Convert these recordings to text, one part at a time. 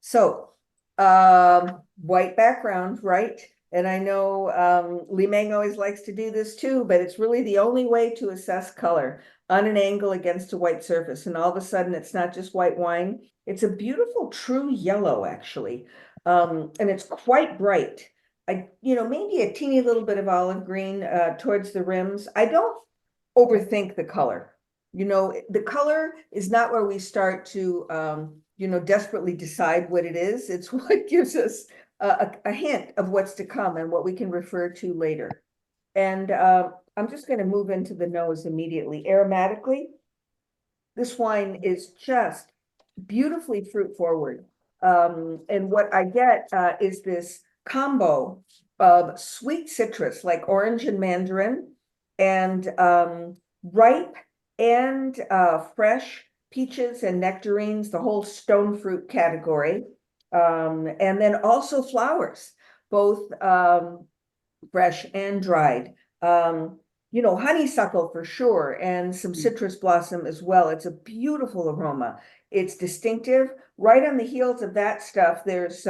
So, white background, right? And I know Li Meng always likes to do this too, but it's really the only way to assess color on an angle against a white surface. And all of a sudden, it's not just white wine. It's a beautiful true yellow, actually. And it's quite bright. Maybe a teeny little bit of olive green towards the rims. I don't overthink the color. The color is not where we start to desperately decide what it is. It's what gives us a hint of what's to come and what we can refer to later. And I'm just going to move into the nose immediately. Aromatically, this wine is just beautifully fruit forward. And what I get is this combo of sweet citrus, like orange and mandarin, and ripe and fresh peaches and nectarines, the whole stone fruit category. And then also flowers, both fresh and dried. Honeysuckle for sure, and some citrus blossom as well. It's a beautiful aroma. It's distinctive. Right on the heels of that stuff, there's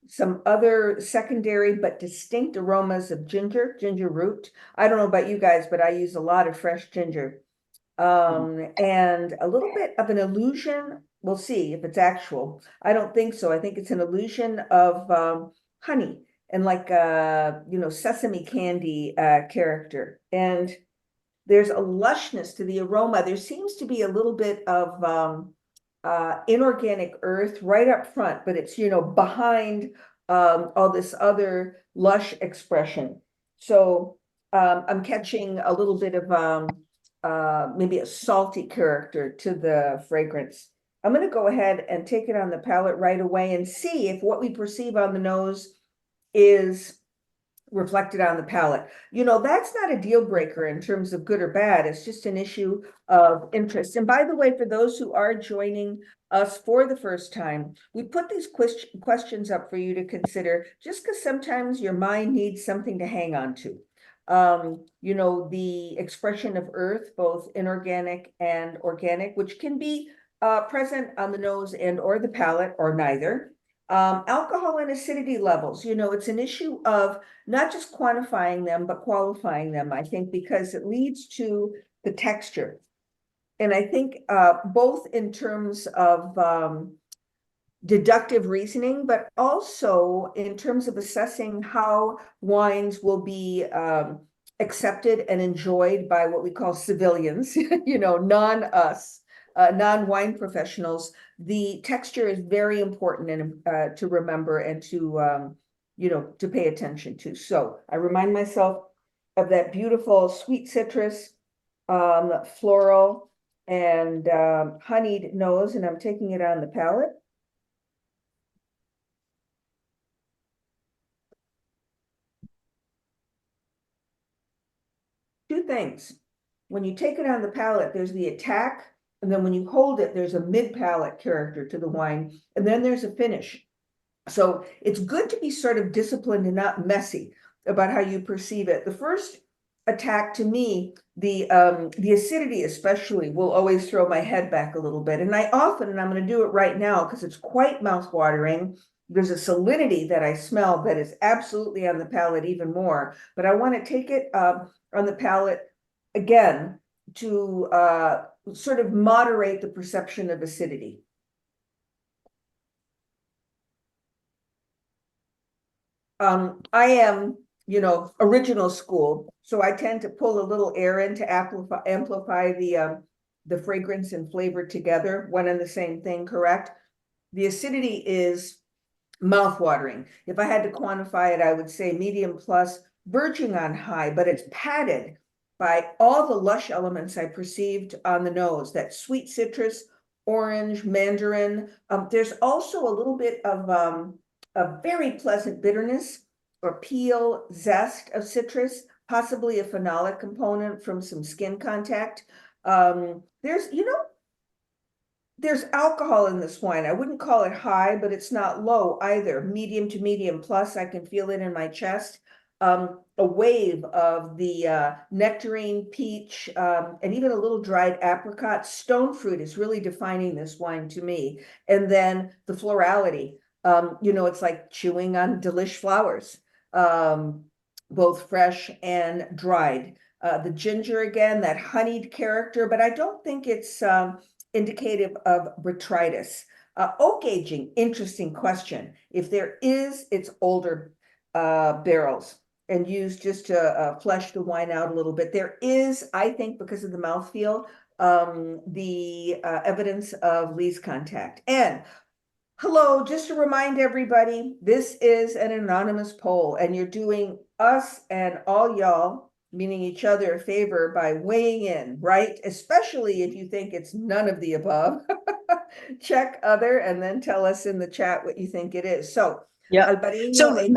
some other secondary but distinct aromas of ginger root. I don't know about you guys, but I use a lot of fresh ginger. And a little bit of an illusion. We'll see if it's actual. I don't think so. I think it's an illusion of honey and like sesame candy character. And there's a lushness to the aroma. There seems to be a little bit of inorganic earth right up front, but it's behind all this other lush expression. So I'm catching a little bit of maybe a salty character to the fragrance. I'm going to go ahead and take it on the palate right away and see if what we perceive on the nose is reflected on the palate. That's not a deal breaker in terms of good or bad. It's just an issue of interest. And by the way, for those who are joining us for the first time, we put these questions up for you to consider just because sometimes your mind needs something to hang on to. The expression of earth, both inorganic and organic, which can be present on the nose and or the palate or neither. Alcohol and acidity levels, it's an issue of not just quantifying them, but qualifying them, I think, because it leads to the texture. And I think both in terms of deductive reasoning, but also in terms of assessing how wines will be accepted and enjoyed by what we call civilians, non-us. Non-wine professionals, the texture is very important and to remember and to pay attention to. So I remind myself of that beautiful sweet citrus, floral, and honeyed nose, and I'm taking it on the palate. Two things. When you take it on the palate, there's the attack. And then when you hold it, there's a mid-palate character to the wine. And then there's a finish. So it's good to be sort of disciplined and not messy about how you perceive it. The first attack to me, the acidity especially, will always throw my head back a little bit. And I'm going to do it right now because it's quite mouth-watering. There's a salinity that I smell that is absolutely on the palate even more. But I want to take it on the palate again to sort of moderate the perception of acidity. I am, original school, so I tend to pull a little air in to amplify the fragrance and flavor together, one and the same thing, correct? The acidity is mouth-watering. If I had to quantify it, I would say medium plus, verging on high, but it's padded by all the lush elements I perceived on the nose, that sweet citrus, orange, mandarin. There's also a little bit of a very pleasant bitterness or peel, zest of citrus, possibly a phenolic component from some skin contact. There's alcohol in this wine. I wouldn't call it high, but it's not low either. Medium to medium plus, I can feel it in my chest. A wave of the nectarine, peach, and even a little dried apricot. Stone fruit is really defining this wine to me. And then the florality. It's like chewing on delish flowers, both fresh and dried. The ginger, again, that honeyed character, but I don't think it's indicative of botrytis. Oak aging, interesting question. If there is, it's older barrels and used just to flesh the wine out a little bit. There is, I think, because of the mouthfeel, the evidence of lees contact. And hello, just to remind everybody, this is an anonymous poll, and you're doing us and all y'all, meaning each other, a favor by weighing in, right? Especially if you think it's none of the above. Check other and then tell us in the chat what you think it is. So, yeah. Albarino, So,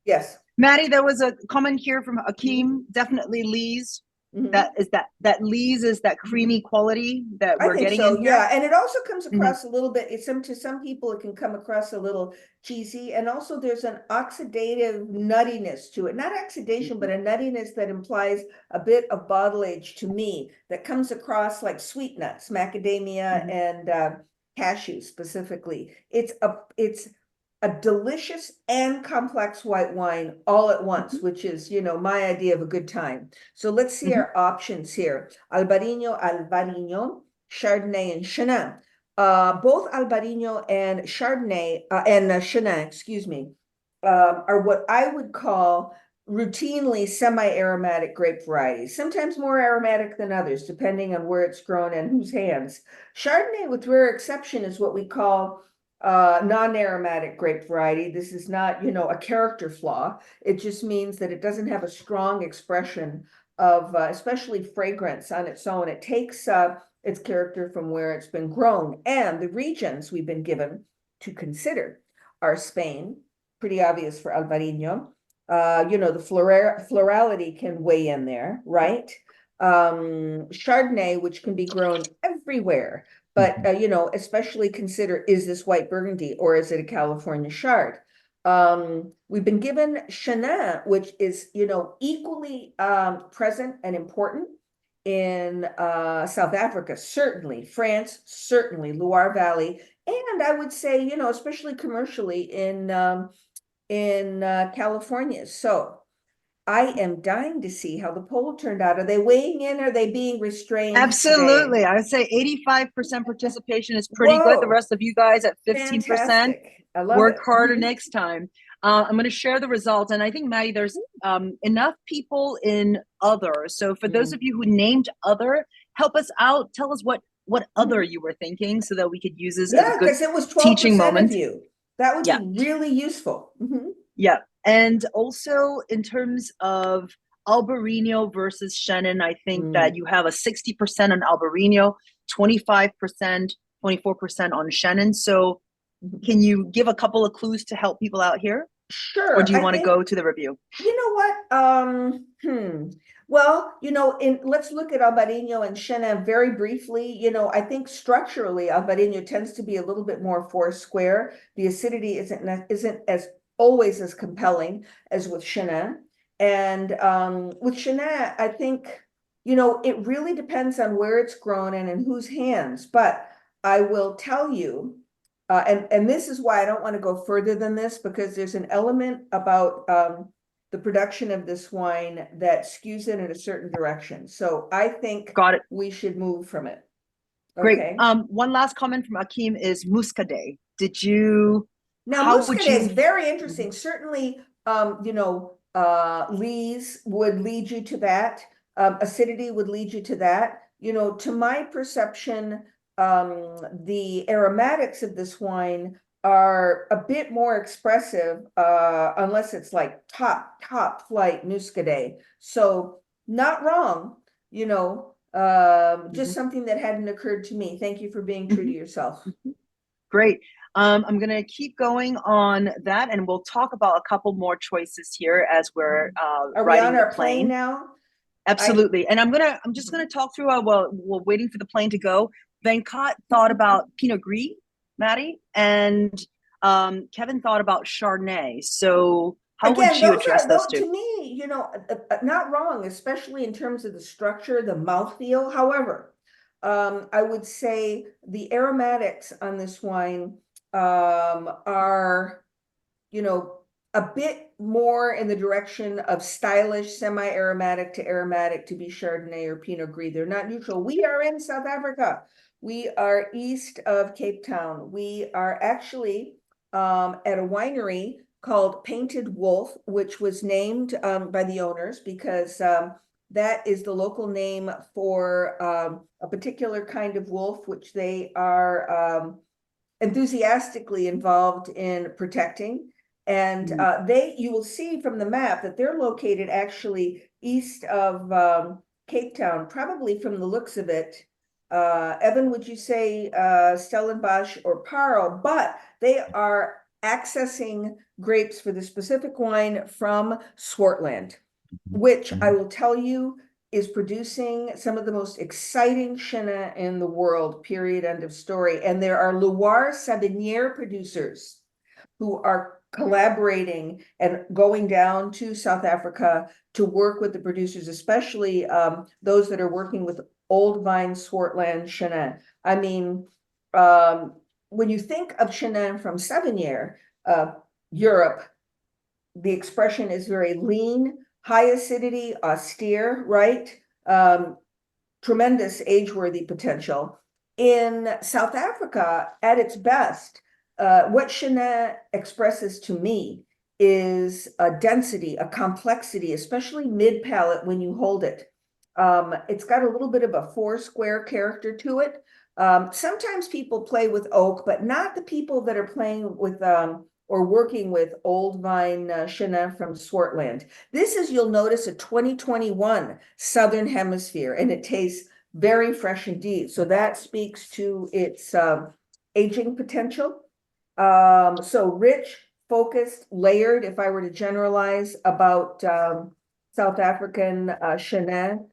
yes. Maddie, there was a comment here from Akeem, definitely lees. That lees is that creamy quality that we're getting in here. Yeah, and it also comes across a little bit. To some people it can come across a little cheesy, and also there's an oxidative nuttiness to it. Not oxidation, but a nuttiness that implies a bit of bottle age to me. That comes across like sweet nuts, macadamia, and cashew specifically. It's a delicious and complex white wine all at once, which is, my idea of a good time. So let's see our options here. Albarino, Chardonnay, and Chenin. Both Albarino and Chardonnay, and Chenin, excuse me, are what I would call routinely semi-aromatic grape varieties, sometimes more aromatic than others, depending on where it's grown and whose hands. Chardonnay, with rare exception, is what we call non-aromatic grape variety. This is not, a character flaw. It just means that it doesn't have a strong expression of especially fragrance on its own. It takes its character from where it's been grown. And the regions we've been given to consider are Spain, pretty obvious for Albarino. The florality can weigh in there, right? Chardonnay, which can be grown everywhere, but especially consider, is this white Burgundy or is it a California Chard? We've been given Chenin, which is equally present and important in South Africa, certainly, France, certainly, Loire Valley, and I would say especially commercially in California. So I am dying to see how the poll turned out. Are they weighing in? Or are they being restrained? Absolutely. Today? I would say 85% participation is pretty good. The rest of you guys at 15%. Fantastic. I love Work it. harder next time. I'm going to share the results. And I think, Maddie, there's enough people in other. So for those of you who named other, help us out. Tell us what other you were thinking so that we could use this as a good it was 12% teaching moment. Of you. That would be really useful. Yeah. And also in terms of Albarino versus Chenin, I think that you have a 60% on Albarino, 25%, 24% on Chenin. So can you give a couple of clues to help people out here? Sure. Or do you want to go to the review? You know what? Well, let's look at Albarino and Chenin very briefly. I think structurally Albarino tends to be a little bit more four-square. The acidity isn't as always as compelling as with Chenin. And with Chenin, I think, it really depends on where it's grown and in whose hands. But I will tell you, and this is why I don't want to go further than this, because there's an element about the production of this wine that skews it in a certain direction. So I think we should move from it. Okay. Great. One last comment from Akeem is Muscadet. Did you? Now, Muscadet is very interesting. Certainly, lees would lead you to that. Acidity would lead you to that. To my perception, the aromatics of this wine are a bit more expressive, unless it's like top flight Muscadet. So not wrong, just something that hadn't occurred to me. Thank you for being true to yourself. Great. I'm going to keep going on that, and we'll talk about a couple more choices here as we're Are we on our plane now? Absolutely. And I'm just gonna talk through while we're waiting for the plane to go. Venkat thought about Pinot Gris, Maddie, and Kevin thought about Chardonnay. So how would you address those two? To me, not wrong, especially in terms of the structure, the mouthfeel. However, I would say the aromatics on this wine are, a bit more in the direction of stylish, semi-aromatic to aromatic to be Chardonnay or Pinot Gris. They're not neutral. We are in South Africa. We are east of Cape Town. We are actually at a winery called Painted Wolf, which was named by the owners because that is the local name for a particular kind of wolf, which they are enthusiastically involved in protecting. And you will see from the map that they're located actually east of Cape Town, probably from the looks of it. Evan, would you say Stellenbosch or Paarl? But they are accessing grapes for the specific wine from Swartland, which I will tell you is producing some of the most exciting Chenin in the world, period, end of story. And there are Loire Savennière producers who are collaborating and going down to South Africa to work with the producers, especially those that are working with old vine Swartland Chenin. I mean, when you think of Chenin from Savennière, Europe, the expression is very lean, high acidity, austere, right? Tremendous age-worthy potential. In South Africa, at its best, what Chenin expresses to me is a density, a complexity, especially mid-palate when you hold it. It's got a little bit of a four-square character to it. Sometimes people play with oak, but not the people that are playing with or working with old vine Chenin from Swartland. This is, you'll notice, a 2021 Southern Hemisphere, and it tastes very fresh indeed. So that speaks to its aging potential. So rich, focused, layered, if I were to generalize about South African Chenin,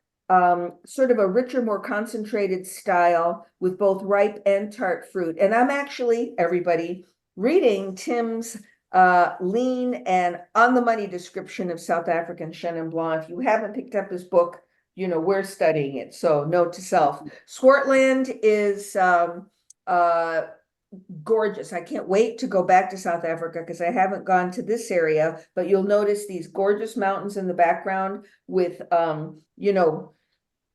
sort of a richer, more concentrated style with both ripe and tart fruit. And I'm actually, everybody, reading Tim's lean and on the money description of South African Chenin Blanc. If you haven't picked up his book, we're studying it. So note to self. Swartland is gorgeous. I can't wait to go back to South Africa because I haven't gone to this area, but you'll notice these gorgeous mountains in the background with,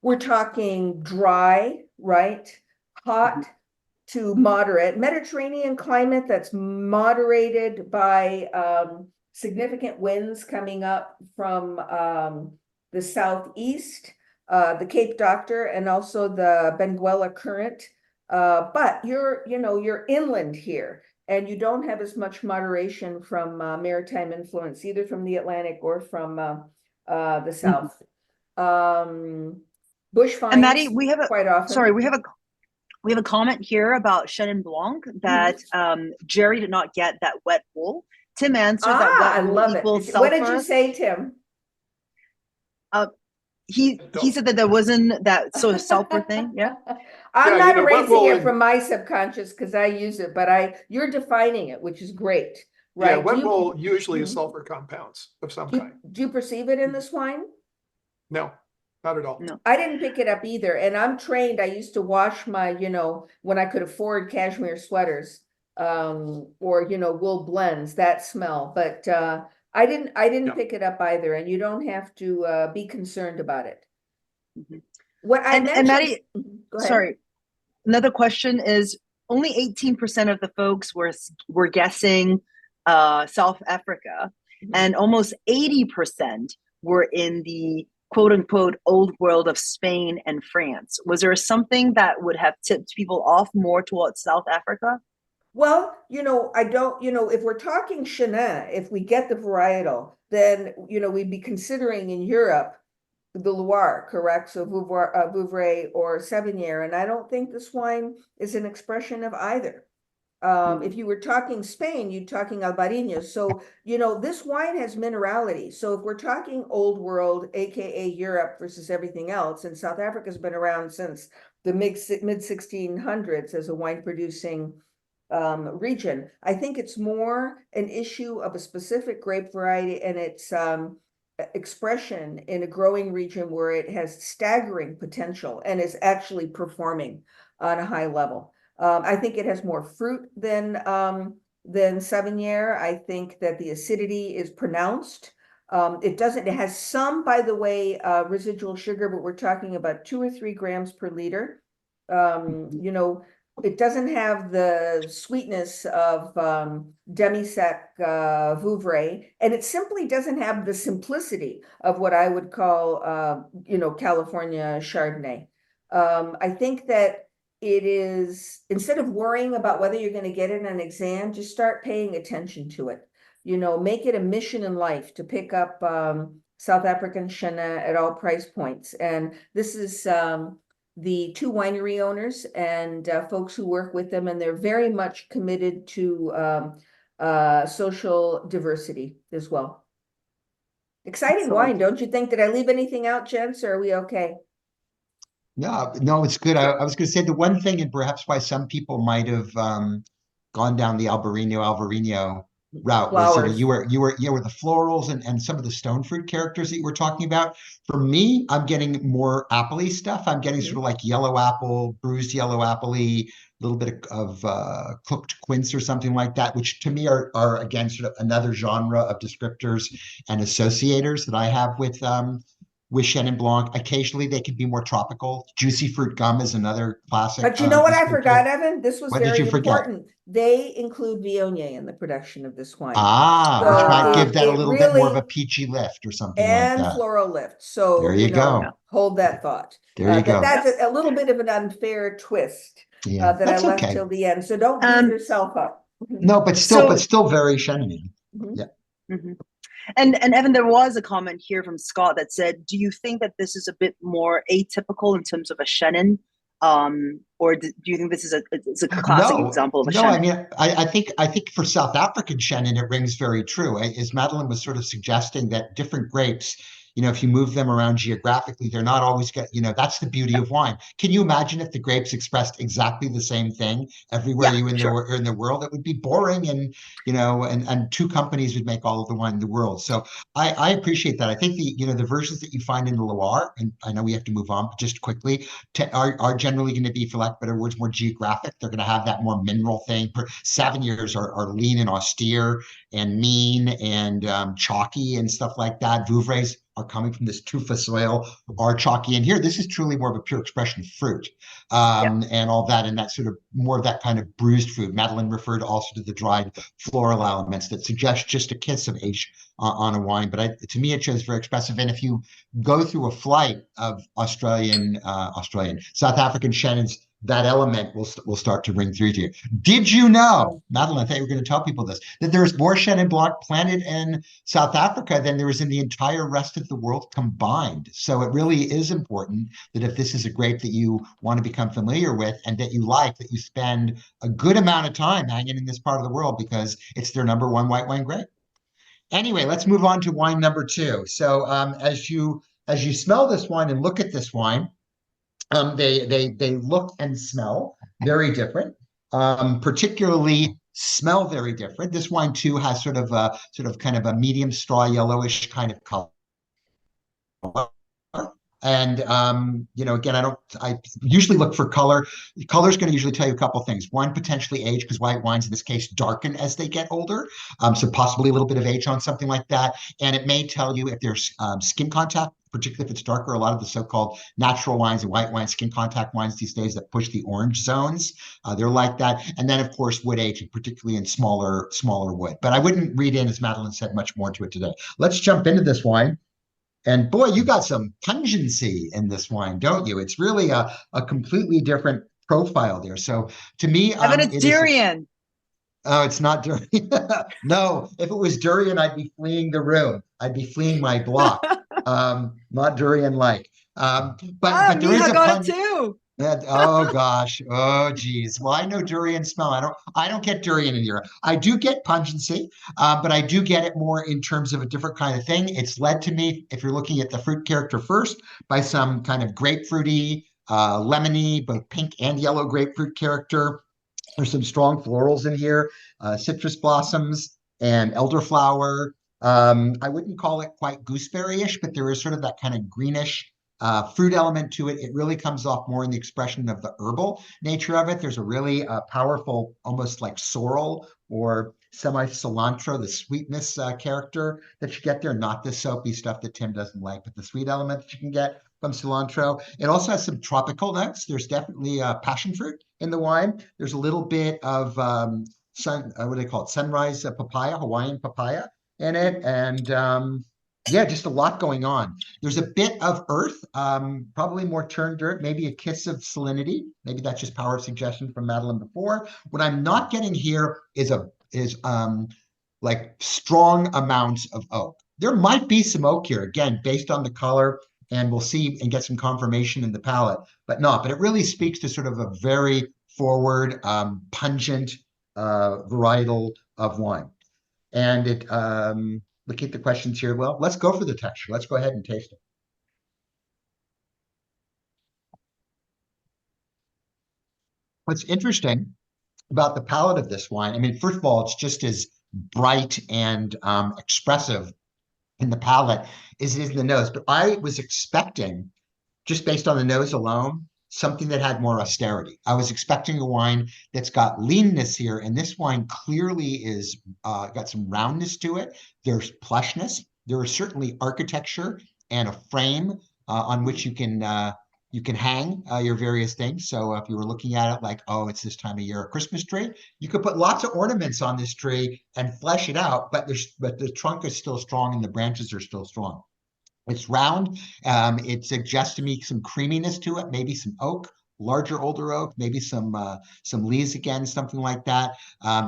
we're talking dry, right? Hot to moderate, Mediterranean climate that's moderated by significant winds coming up from the southeast, the Cape Doctor, and also the Benguela Current. But you're inland here, and you don't have as much moderation from maritime influence, either from the Atlantic or from the south. Bush And Maddie, finds quite often. We have a comment here about Chenin Blanc that Jerry did not get that wet wool. Tim answered that wet wool equals sulfur. What did you say, Tim? He said that there wasn't that sort of sulfur thing. Yeah. I'm not erasing it from my subconscious because I use it, but you're defining it, which is great. Right. Yeah, wet wool usually is sulfur compounds of some kind. Do you perceive it in this wine? No, not at all. No. I didn't pick it up either. And I'm trained. I used to wash my, when I could afford cashmere sweaters, or, wool blends, that smell. But I didn't pick it up either. And you don't have to be concerned about it. What I mentioned, and Maddie, sorry, another question is only 18% of the folks were guessing South Africa, and almost 80% were in the quote unquote old world of Spain and France. Was there something that would have tipped people off more towards South Africa? Well, I don't, if we're talking Chenin, if we get the varietal, then, we'd be considering in Europe the Loire, correct? So Vouvray or Savennière. And I don't think this wine is an expression of either. If you were talking Spain, you're talking Albarino. So, this wine has minerality. So if we're talking old world, AKA Europe versus everything else, and South Africa's been around since the mid 1600s as a wine producing region. I think it's more an issue of a specific grape variety and its expression in a growing region where it has staggering potential and is actually performing on a high level. I think it has more fruit than Sauvignon. I think that the acidity is pronounced. It doesn't, it has some, by the way, residual sugar, but we're talking about 2 or 3 grams per liter. You know, it doesn't have the sweetness of demi-sec Vouvray, and it simply doesn't have the simplicity of what I would call, you know, California Chardonnay. I think that it is, instead of worrying about whether you're going to get it in an exam, just start paying attention to it. You know, make it a mission in life to pick up South African Chenin at all price points. And this is the 2 winery owners and folks who work with them, and they're very much committed to social diversity as well. Exciting wine, don't you think? Did I leave anything out, gents, or are we okay? No, it's good. I was going to say the one thing, and perhaps why some people might have gone down the Albarino route was, you were the florals and some of the stone fruit characters that you were talking about. For me, I'm getting more appley stuff. I'm getting sort of like yellow apple, bruised yellow appley, a little bit of cooked quince or something like that, which to me are again sort of another genre of descriptors and associators that I have with Chenin Blanc. Occasionally they can be more tropical. Juicy fruit gum is another classic. But you know what I forgot, Evan? This was very important. They include Viognier in the production of this wine. So which might give that a little bit more of a peachy lift or something like that. And floral lift. So there you go. Hold that thought. There you go. That's a little bit of an unfair twist that I left till the end. So don't beat yourself up. No, but still very Chenin. Yeah. And Evan, there was a comment here from Scott that said, do you think that this is a bit more atypical in terms of a Chenin? Or do you think this is a classic example of a Chenin? No, I mean, I think for South African Chenin, it rings very true. As Madeline was sort of suggesting, that different grapes, you know, if you move them around geographically, they're not always that's the beauty of wine. Can you imagine if the grapes expressed exactly the same thing everywhere in the world? It would be boring, and and 2 companies would make all of the wine in the world. So I appreciate that. I think the versions that you find in the Loire, and I know we have to move on, but just quickly, are generally going to be, for lack of better words, more geographic. They're going to have that more mineral thing. Sauvigniers are lean and austere and mean and chalky and stuff like that. Vouvrays are coming from this tufa soil, are chalky. And here, this is truly more of a pure expression of fruit and all that, and that sort of more of that kind of bruised fruit. Madeline referred also to the dried floral elements that suggest just a kiss of age on a wine. But to me, it shows very expressive. And if you go through a flight of South African Chenins, that element will start to ring through to you. Did you know, Madeline, I thought you were going to tell people this, that there's more Chenin Blanc planted in South Africa than there is in the entire rest of the world combined. So it really is important that if this is a grape that you want to become familiar with and that you like, that you spend a good amount of time hanging in this part of the world, because it's their #1 white wine grape. Anyway, let's move on to wine number 2. So as you smell this wine and look at this wine, they look and smell very different, particularly smell very different. This wine too has sort of kind of a medium straw yellowish kind of color. And again, I usually look for color. Color is going to usually tell you a couple of things. One, potentially age, because white wines in this case darken as they get older. So possibly a little bit of age on something like that. And it may tell you if there's skin contact, particularly if it's darker. A lot of the so-called natural wines and white wines, skin contact wines these days that push the orange zones, they're like that. And then, of course, wood aging, particularly in smaller wood. But I wouldn't read in, as Madeline said, much more to it today. Let's jump into this wine. And boy, you got some pungency in this wine, don't you? It's really a completely different profile there. So to me, it's durian. Oh, it's not durian. No, if it was durian, I'd be fleeing the room. I'd be fleeing my block. Not durian-like. But there is a got it too. Oh gosh. Oh geez. Well, I know durian smell. I don't get durian in here. I do get pungency, but I do get it more in terms of a different kind of thing. It's led to me, if you're looking at the fruit character first, by some kind of grapefruity, lemony, both pink and yellow grapefruit character. There's some strong florals in here, citrus blossoms and elderflower. I wouldn't call it quite gooseberry-ish, but there is sort of that kind of greenish fruit element to it. It really comes off more in the expression of the herbal nature of it. There's a really powerful, almost like sorrel or semi-cilantro, the sweetness character that you get there, not the soapy stuff that Tim doesn't like, but the sweet element that you can get from cilantro. It also has some tropical notes. There's definitely passion fruit in the wine. There's a little bit of what do they call it? Sunrise papaya, Hawaiian papaya in it. And yeah, just a lot going on. There's a bit of earth, probably more turned dirt, maybe a kiss of salinity. Maybe that's just power of suggestion from Madeline before. What I'm not getting here is like strong amounts of oak. There might be some oak here, again, based on the color, and we'll see and get some confirmation in the palate, but not. But it really speaks to sort of a very forward, pungent varietal of wine. And it, looking at the questions here, well, let's go for the texture. Let's go ahead and taste it. What's interesting about the palate of this wine, I mean, first of all, it's just as bright and expressive in the palate as it is in the nose. But I was expecting, just based on the nose alone, something that had more austerity. I was expecting a wine that's got leanness here, and this wine clearly is got some roundness to it. There's plushness. There is certainly architecture and a frame on which you can hang your various things. So if you were looking at it like, oh, it's this time of year, a Christmas tree, you could put lots of ornaments on this tree and flesh it out, but the trunk is still strong and the branches are still strong. It's round. It suggests to me some creaminess to it, maybe some oak, larger, older oak, maybe some lees again, something like that.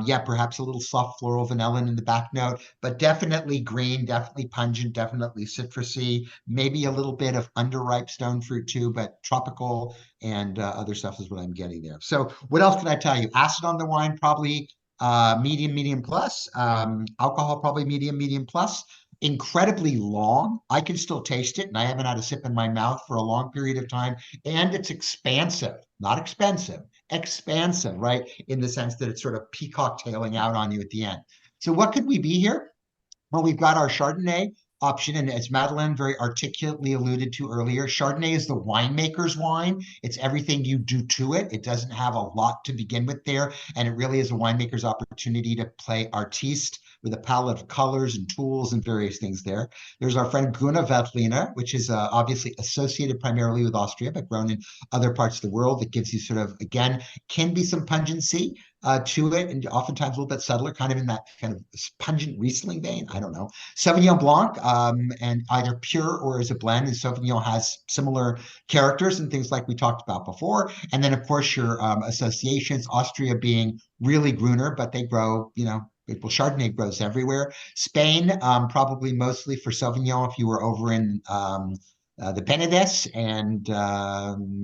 Yeah, perhaps a little soft floral vanillin in the back note, but definitely green, definitely pungent, definitely citrusy, maybe a little bit of underripe stone fruit too, but tropical and other stuff is what I'm getting there. So what else can I tell you? Acid on the wine, probably medium plus. Alcohol, probably medium plus. Incredibly long. I can still taste it, and I haven't had a sip in my mouth for a long period of time. And it's expansive, not expensive, expansive, right? In the sense that it's sort of peacock tailing out on you at the end. So what could we be here? Well, we've got our Chardonnay option, and as Madeline very articulately alluded to earlier, Chardonnay is the winemaker's wine. It's everything you do to it. It doesn't have a lot to begin with there, and it really is a winemaker's opportunity to play artiste with a palette of colors and tools and various things there. There's our friend Grüne Veltliner, which is obviously associated primarily with Austria, but grown in other parts of the world. That gives you sort of, again, can be some pungency to it, and oftentimes a little bit subtler, kind of in that kind of pungent Riesling vein. I don't know. Sauvignon Blanc, and either pure or as a blend, and Sauvignon has similar characters and things like we talked about before. And then, of course, your associations, Austria being really Gruner, but they grow, well, Chardonnay grows everywhere. Spain, probably mostly for Sauvignon if you were over in the Penedès, and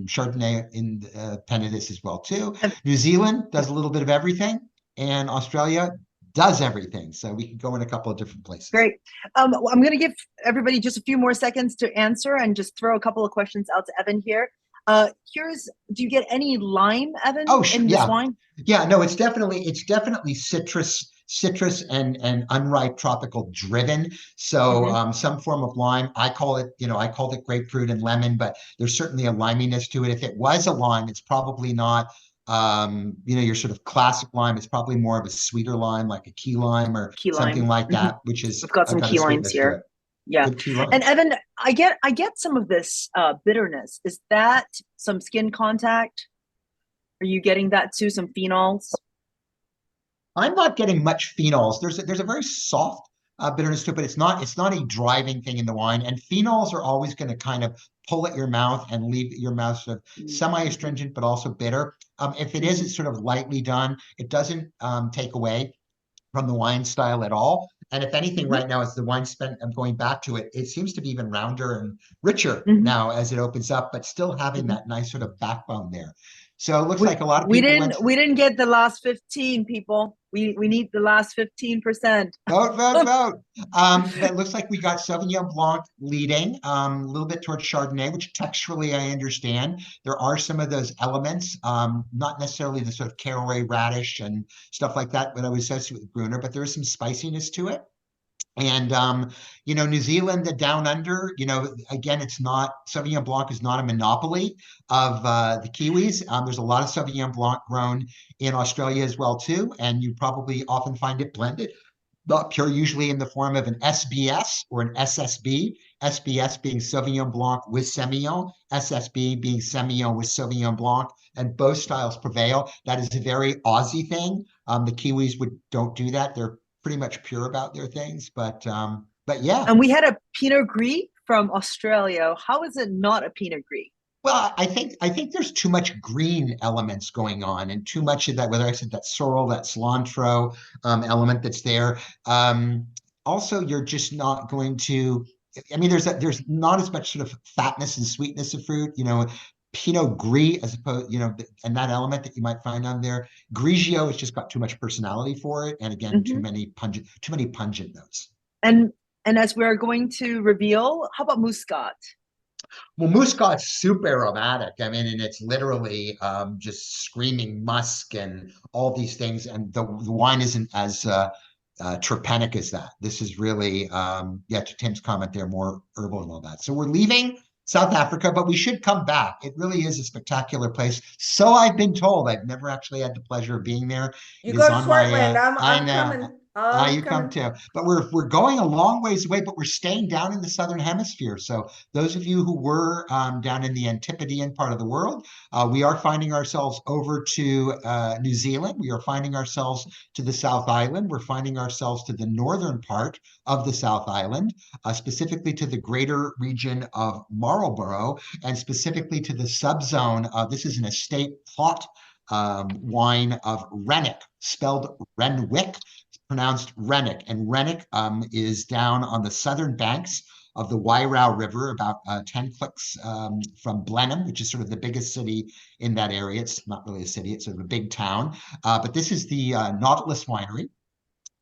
Chardonnay in Penedès as well too. New Zealand does a little bit of everything, and Australia does everything. So we can go in a couple of different places. Great. I'm going to give everybody just a few more seconds to answer and just throw a couple of questions out to Evan here. Do you get any lime, Evan, in this wine? Yeah, no, it's definitely citrus and unripe tropical driven. So some form of lime. I called it grapefruit and lemon, but there's certainly a liminess to it. If it was a lime, it's probably not your sort of classic lime. It's probably more of a sweeter lime, like a key lime or something like that, which is I've got some key limes here. Yeah. And Evan, I get some of this bitterness. Is that some skin contact? Are you getting that too? Some phenols? I'm not getting much phenols. There's a very soft bitterness to it, but it's not a driving thing in the wine. And phenols are always going to kind of pull at your mouth and leave your mouth sort of semi-astringent, but also bitter. If it is, it's sort of lightly done. It doesn't take away from the wine style at all. And if anything, right now, as the wine I'm going back to it, it seems to be even rounder and richer now as it opens up, but still having that nice sort of backbone there. So it looks like a lot of people we didn't get the last 15 people. We need the last 15%. Vote. But it looks like we got Sauvignon Blanc leading, a little bit towards Chardonnay, which texturally I understand. There are some of those elements, not necessarily the sort of caraway radish and stuff like that, but I would associate with Gruner, but there is some spiciness to it. And New Zealand, the down under, again, it's not Sauvignon Blanc is not a monopoly of the Kiwis. There's a lot of Sauvignon Blanc grown in Australia as well too, and you probably often find it blended, not pure, usually in the form of an SBS or an SSB. SBS being Sauvignon Blanc with Semillon, SSB being Semillon with Sauvignon Blanc, and both styles prevail. That is a very Aussie thing. The Kiwis don't do that. They're pretty much pure about their things, but yeah. And we had a Pinot Gris from Australia. How is it not a Pinot Gris? Well, I think there's too much green elements going on, and too much of that, whether I said that sorrel, that cilantro element that's there. Also, you're just not going to. I mean, there's not as much sort of fatness and sweetness of fruit. Pinot Gris as opposed, and that element that you might find on there. Grigio has just got too much personality for it, and again, too many pungent notes. And as we're going to reveal, how about Muscat? Well, Muscat's super aromatic. I mean, and it's literally just screaming musk and all these things. And the wine isn't as terpenic as that. This is really, to Tim's comment there, more herbal and all that. So we're leaving South Africa, but we should come back. It really is a spectacular place. So I've been told. I've never actually had the pleasure of being there. You go to Swartland. I'm coming. You come too. But we're going a long ways away, but we're staying down in the Southern Hemisphere. So those of you who were down in the Antipodean part of the world, we are finding ourselves over to New Zealand. We are finding ourselves to the South Island. We're finding ourselves to the northern part of the South Island, specifically to the greater region of Marlborough, and specifically to the subzone. This is an estate plot wine of Renwick, spelled Renwick, pronounced Renwick. And Renwick is down on the southern banks of the Wairau River, about 10 clicks from Blenheim, which is sort of the biggest city in that area. It's not really a city, it's sort of a big town. But this is the Nautilus Winery.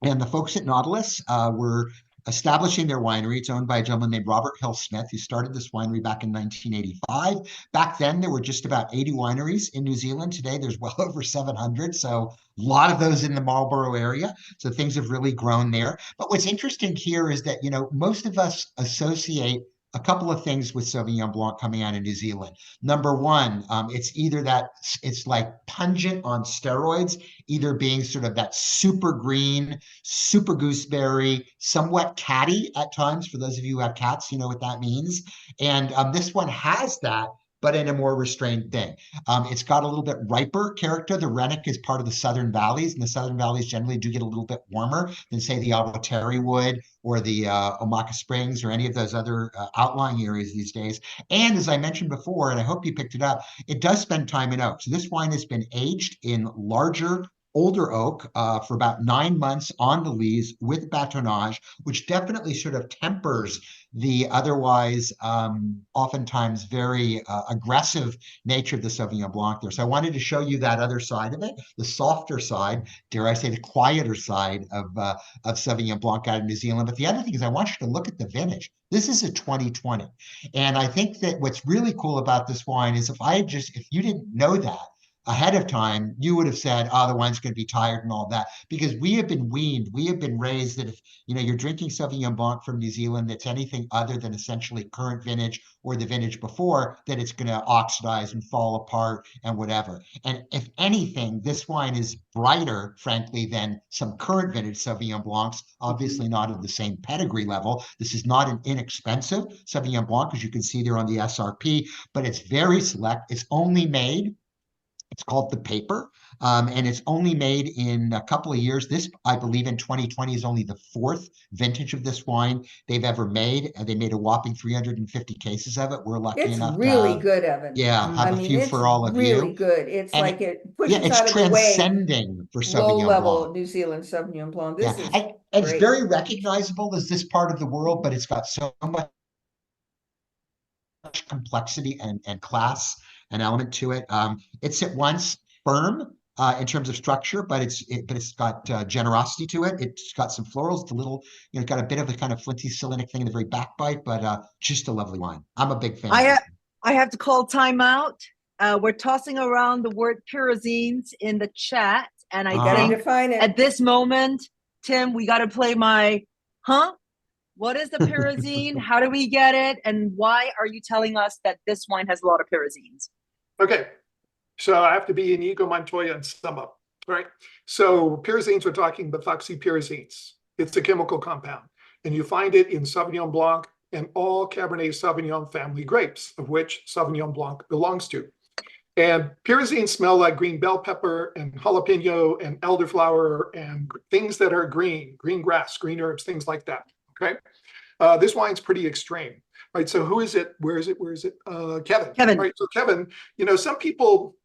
And the folks at Nautilus were establishing their winery. It's owned by a gentleman named Robert Hill Smith, who started this winery back in 1985. Back then, there were just about 80 wineries in New Zealand. Today, there's well over 700. So a lot of those in the Marlborough area. So things have really grown there. But what's interesting here is that, most of us associate a couple of things with Sauvignon Blanc coming out of New Zealand. Number one, it's either that it's like pungent on steroids, either being sort of that super green, super gooseberry, somewhat catty at times. For those of you who have cats, you know what that means. And this one has that, but in a more restrained thing. It's got a little bit riper character. The Renwick is part of the Southern Valleys, and the Southern Valleys generally do get a little bit warmer than, say, the Awatere would or the Omaka Springs or any of those other outlying areas these days. And as I mentioned before, and I hope you picked it up, it does spend time in oak. So this wine has been aged in larger, older oak for about 9 months on the lees with batonnage, which definitely sort of tempers the otherwise oftentimes very aggressive nature of the Sauvignon Blanc there. So I wanted to show you that other side of it, the softer side, dare I say, the quieter side of Sauvignon Blanc out of New Zealand. But the other thing is I want you to look at the vintage. This is a 2020. And I think that what's really cool about this wine is if you didn't know that ahead of time, you would have said, oh, the wine's going to be tired and all that, because we have been weaned. We have been raised that if you're drinking Sauvignon Blanc from New Zealand that's anything other than essentially current vintage or the vintage before, that it's going to oxidize and fall apart and whatever. And if anything, this wine is brighter, frankly, than some current vintage Sauvignon Blancs, obviously not of the same pedigree level. This is not an inexpensive Sauvignon Blanc, as you can see there on the SRP, but it's very select. It's only made, it's called The Paper, and it's only made in a couple of years. This, I believe, in 2020 is only the 4th vintage of this wine they've ever made. And they made a whopping 350 cases of it. We're lucky It's enough really to good, Evan. have a few for all of you. Really good. It's And like it pushes it's out of the way transcending for Sauvignon low-level Blanc. New Zealand Sauvignon Blanc. This is It's great. very recognizable as this part of the world, but it's got so much complexity and class and element to it. It's at once firm in terms of structure, but it's got generosity to it. It's got some florals. It's a little, got a bit of a kind of flinty cyllinic thing in the very back bite, but just a lovely wine. I'm a big fan. I have to call timeout. We're tossing around the word pyrazines in the chat, and I think define it. at this moment, Tim, we got to play my Huh? What is the pyrazine? How do we get it? And why are you telling us that this wine has a lot of pyrazines? Okay, so I have to be Inigo Montoya and sum up, right? So pyrazines, we're talking methoxypyrazines. It's a chemical compound, and you find it in Sauvignon Blanc and all Cabernet Sauvignon family grapes, of which Sauvignon Blanc belongs to. And pyrazines smell like green bell pepper and jalapeno and elderflower and things that are green grass, green herbs, things like that. Okay. This wine's pretty extreme, right? So who is it? Where is it? Where is it? Kevin. Kevin. Right. So Kevin, some people,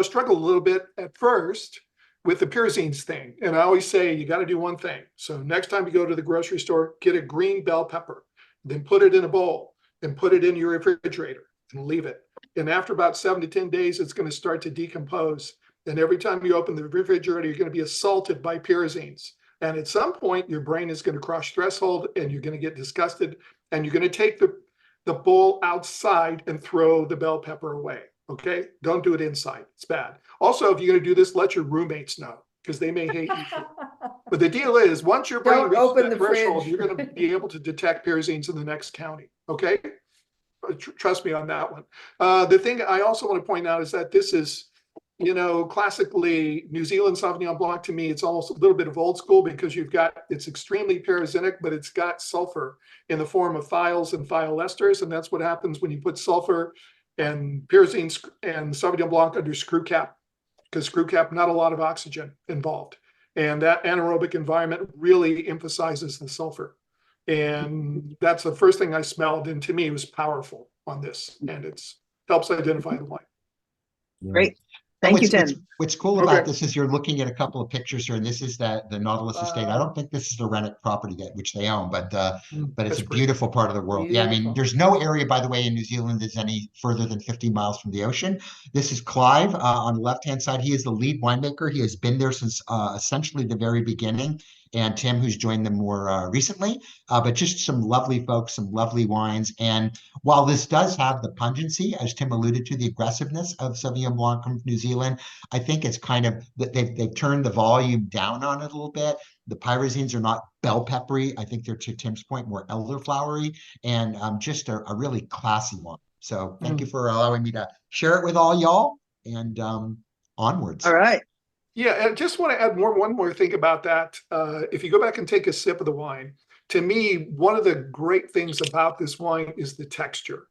struggle a little bit at first with the pyrazines thing. And I always say, you got to do one thing. So next time you go to the grocery store, get a green bell pepper, then put it in a bowl and put it in your refrigerator and leave it. And after about 7 to 10 days, it's going to start to decompose. And every time you open the refrigerator, you're going to be assaulted by pyrazines. And at some point, your brain is going to cross threshold and you're going to get disgusted. And you're going to take the bowl outside and throw the bell pepper away. Okay? Don't do it inside. It's bad. Also, if you're going to do this, let your roommates know because they may hate you. But the deal is, once your brain Don't reaches open that the threshold, fridge. you're going to be able to detect pyrazines in the next county. Okay? Trust me on that one. The thing I also want to point out is that this is, classically New Zealand Sauvignon Blanc. To me, it's almost a little bit of old school because it's extremely pyrazinic, but it's got sulfur in the form of thiols and thiol esters. And that's what happens when you put sulfur and pyrazine and Sauvignon Blanc under screw cap, because screw cap, not a lot of oxygen involved. And that anaerobic environment really emphasizes the sulfur. And that's the first thing I smelled. And to me, it was powerful on this. And it helps identify the wine. Great. Thank you, Tim. What's cool about Okay. this is you're looking at a couple of pictures here, and this is the Nautilus estate. I don't think this is the Renwick property which they own, but it's That's a great. beautiful part of the world. Yeah, I mean, Beautiful. there's no area, by the way, in New Zealand that's any further than 50 miles from the ocean. This is Clive on the left-hand side. He is the lead winemaker. He has been there since essentially the very beginning. And Tim, who's joined them more recently, but just some lovely folks, some lovely wines. And while this does have the pungency, as Tim alluded to, the aggressiveness of Sauvignon Blanc from New Zealand, I think it's kind of that they've turned the volume down on it a little bit. The pyrazines are not bell peppery. I think they're, to Tim's point, more elderflowery and just a really classy one. So thank you for allowing me to share it with all y'all, and onwards. All right. Yeah, and I just want to add one more thing about that. If you go back and take a sip of the wine, to me, one of the great things about this wine is the texture.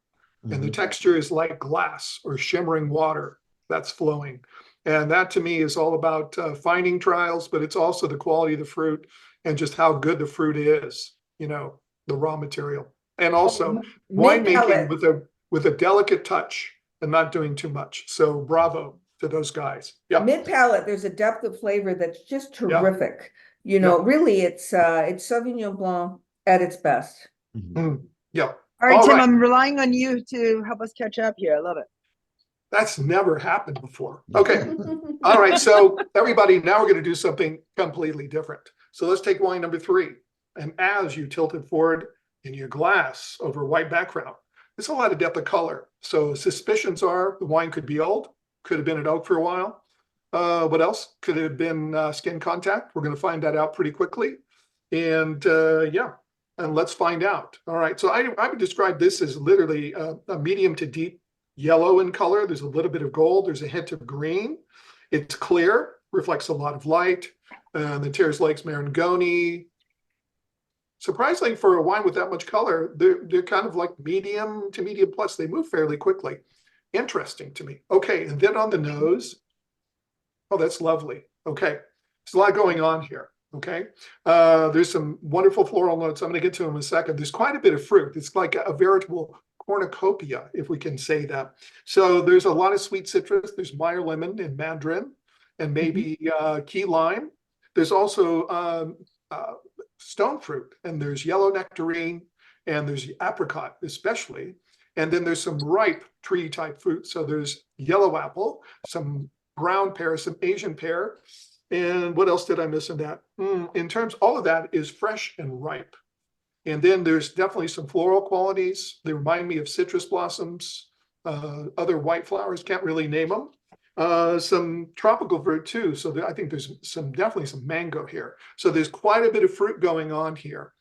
And the texture is like glass or shimmering water that's flowing. And that to me is all about finding trials, but it's also the quality of the fruit and just how good the fruit is, the raw material. And also winemaking with a delicate touch and not doing too much. So bravo to those guys. Yeah. Mid palate, there's a depth of flavor that's just terrific. Really, it's Sauvignon Blanc at its best. Yeah. All right, Tim, right. I'm relying on you to help us catch up here. I love it. That's never happened before. Okay. All right. So everybody, now we're going to do something completely different. So let's take wine number 3. And as you tilt it forward in your glass over a white background, there's a lot of depth of color. So suspicions are the wine could be old, could have been an oak for a while. What else? Could it have been skin contact? We're going to find that out pretty quickly. And and let's find out. All right. So I would describe this as literally a medium to deep yellow in color. There's a little bit of gold. There's a hint of green. It's clear, reflects a lot of light. The Terrace Lakes Marangoni. Surprisingly, for a wine with that much color, they're kind of like medium to medium plus. They move fairly quickly. Interesting to me. Okay, and then on the nose. Oh, that's lovely. Okay, there's a lot going on here. Okay, there's some wonderful floral notes. I'm going to get to them in a second. There's quite a bit of fruit. It's like a veritable cornucopia, if we can say that. So there's a lot of sweet citrus. There's Meyer lemon and mandarin, and maybe key lime. There's also stone fruit, and there's yellow nectarine, and there's apricot especially. And then there's some ripe tree type fruit. So there's yellow apple, some brown pear, some Asian pear. And what else did I miss in that? In terms, all of that is fresh and ripe. And then there's definitely some floral qualities. They remind me of citrus blossoms, other white flowers, can't really name them. Some tropical fruit too. So I think there's definitely some mango here. So there's quite a bit of fruit going on here.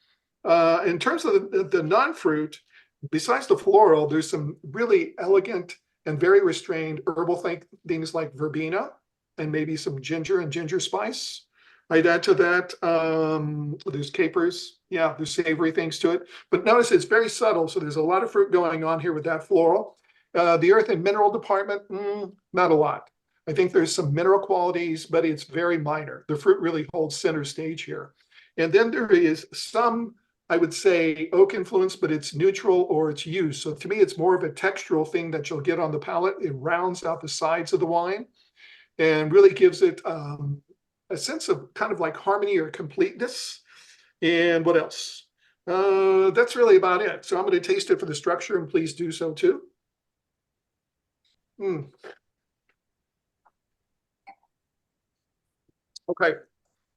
In terms of the non-fruit, besides the floral, there's some really elegant and very restrained herbal things like verbena and maybe some ginger and ginger spice. I'd add to that, there's capers. Yeah, there's savory things to it. But notice it's very subtle, so there's a lot of fruit going on here with that floral. The earth and mineral department, not a lot. I think there's some mineral qualities, but it's very minor. The fruit really holds center stage here. And then there is some, I would say, oak influence, but it's neutral or it's used. So to me, it's more of a textural thing that you'll get on the palate. It rounds out the sides of the wine and really gives it a sense of kind of like harmony or completeness. And what else? That's really about it. So I'm going to taste it for the structure, and please do so too. Okay.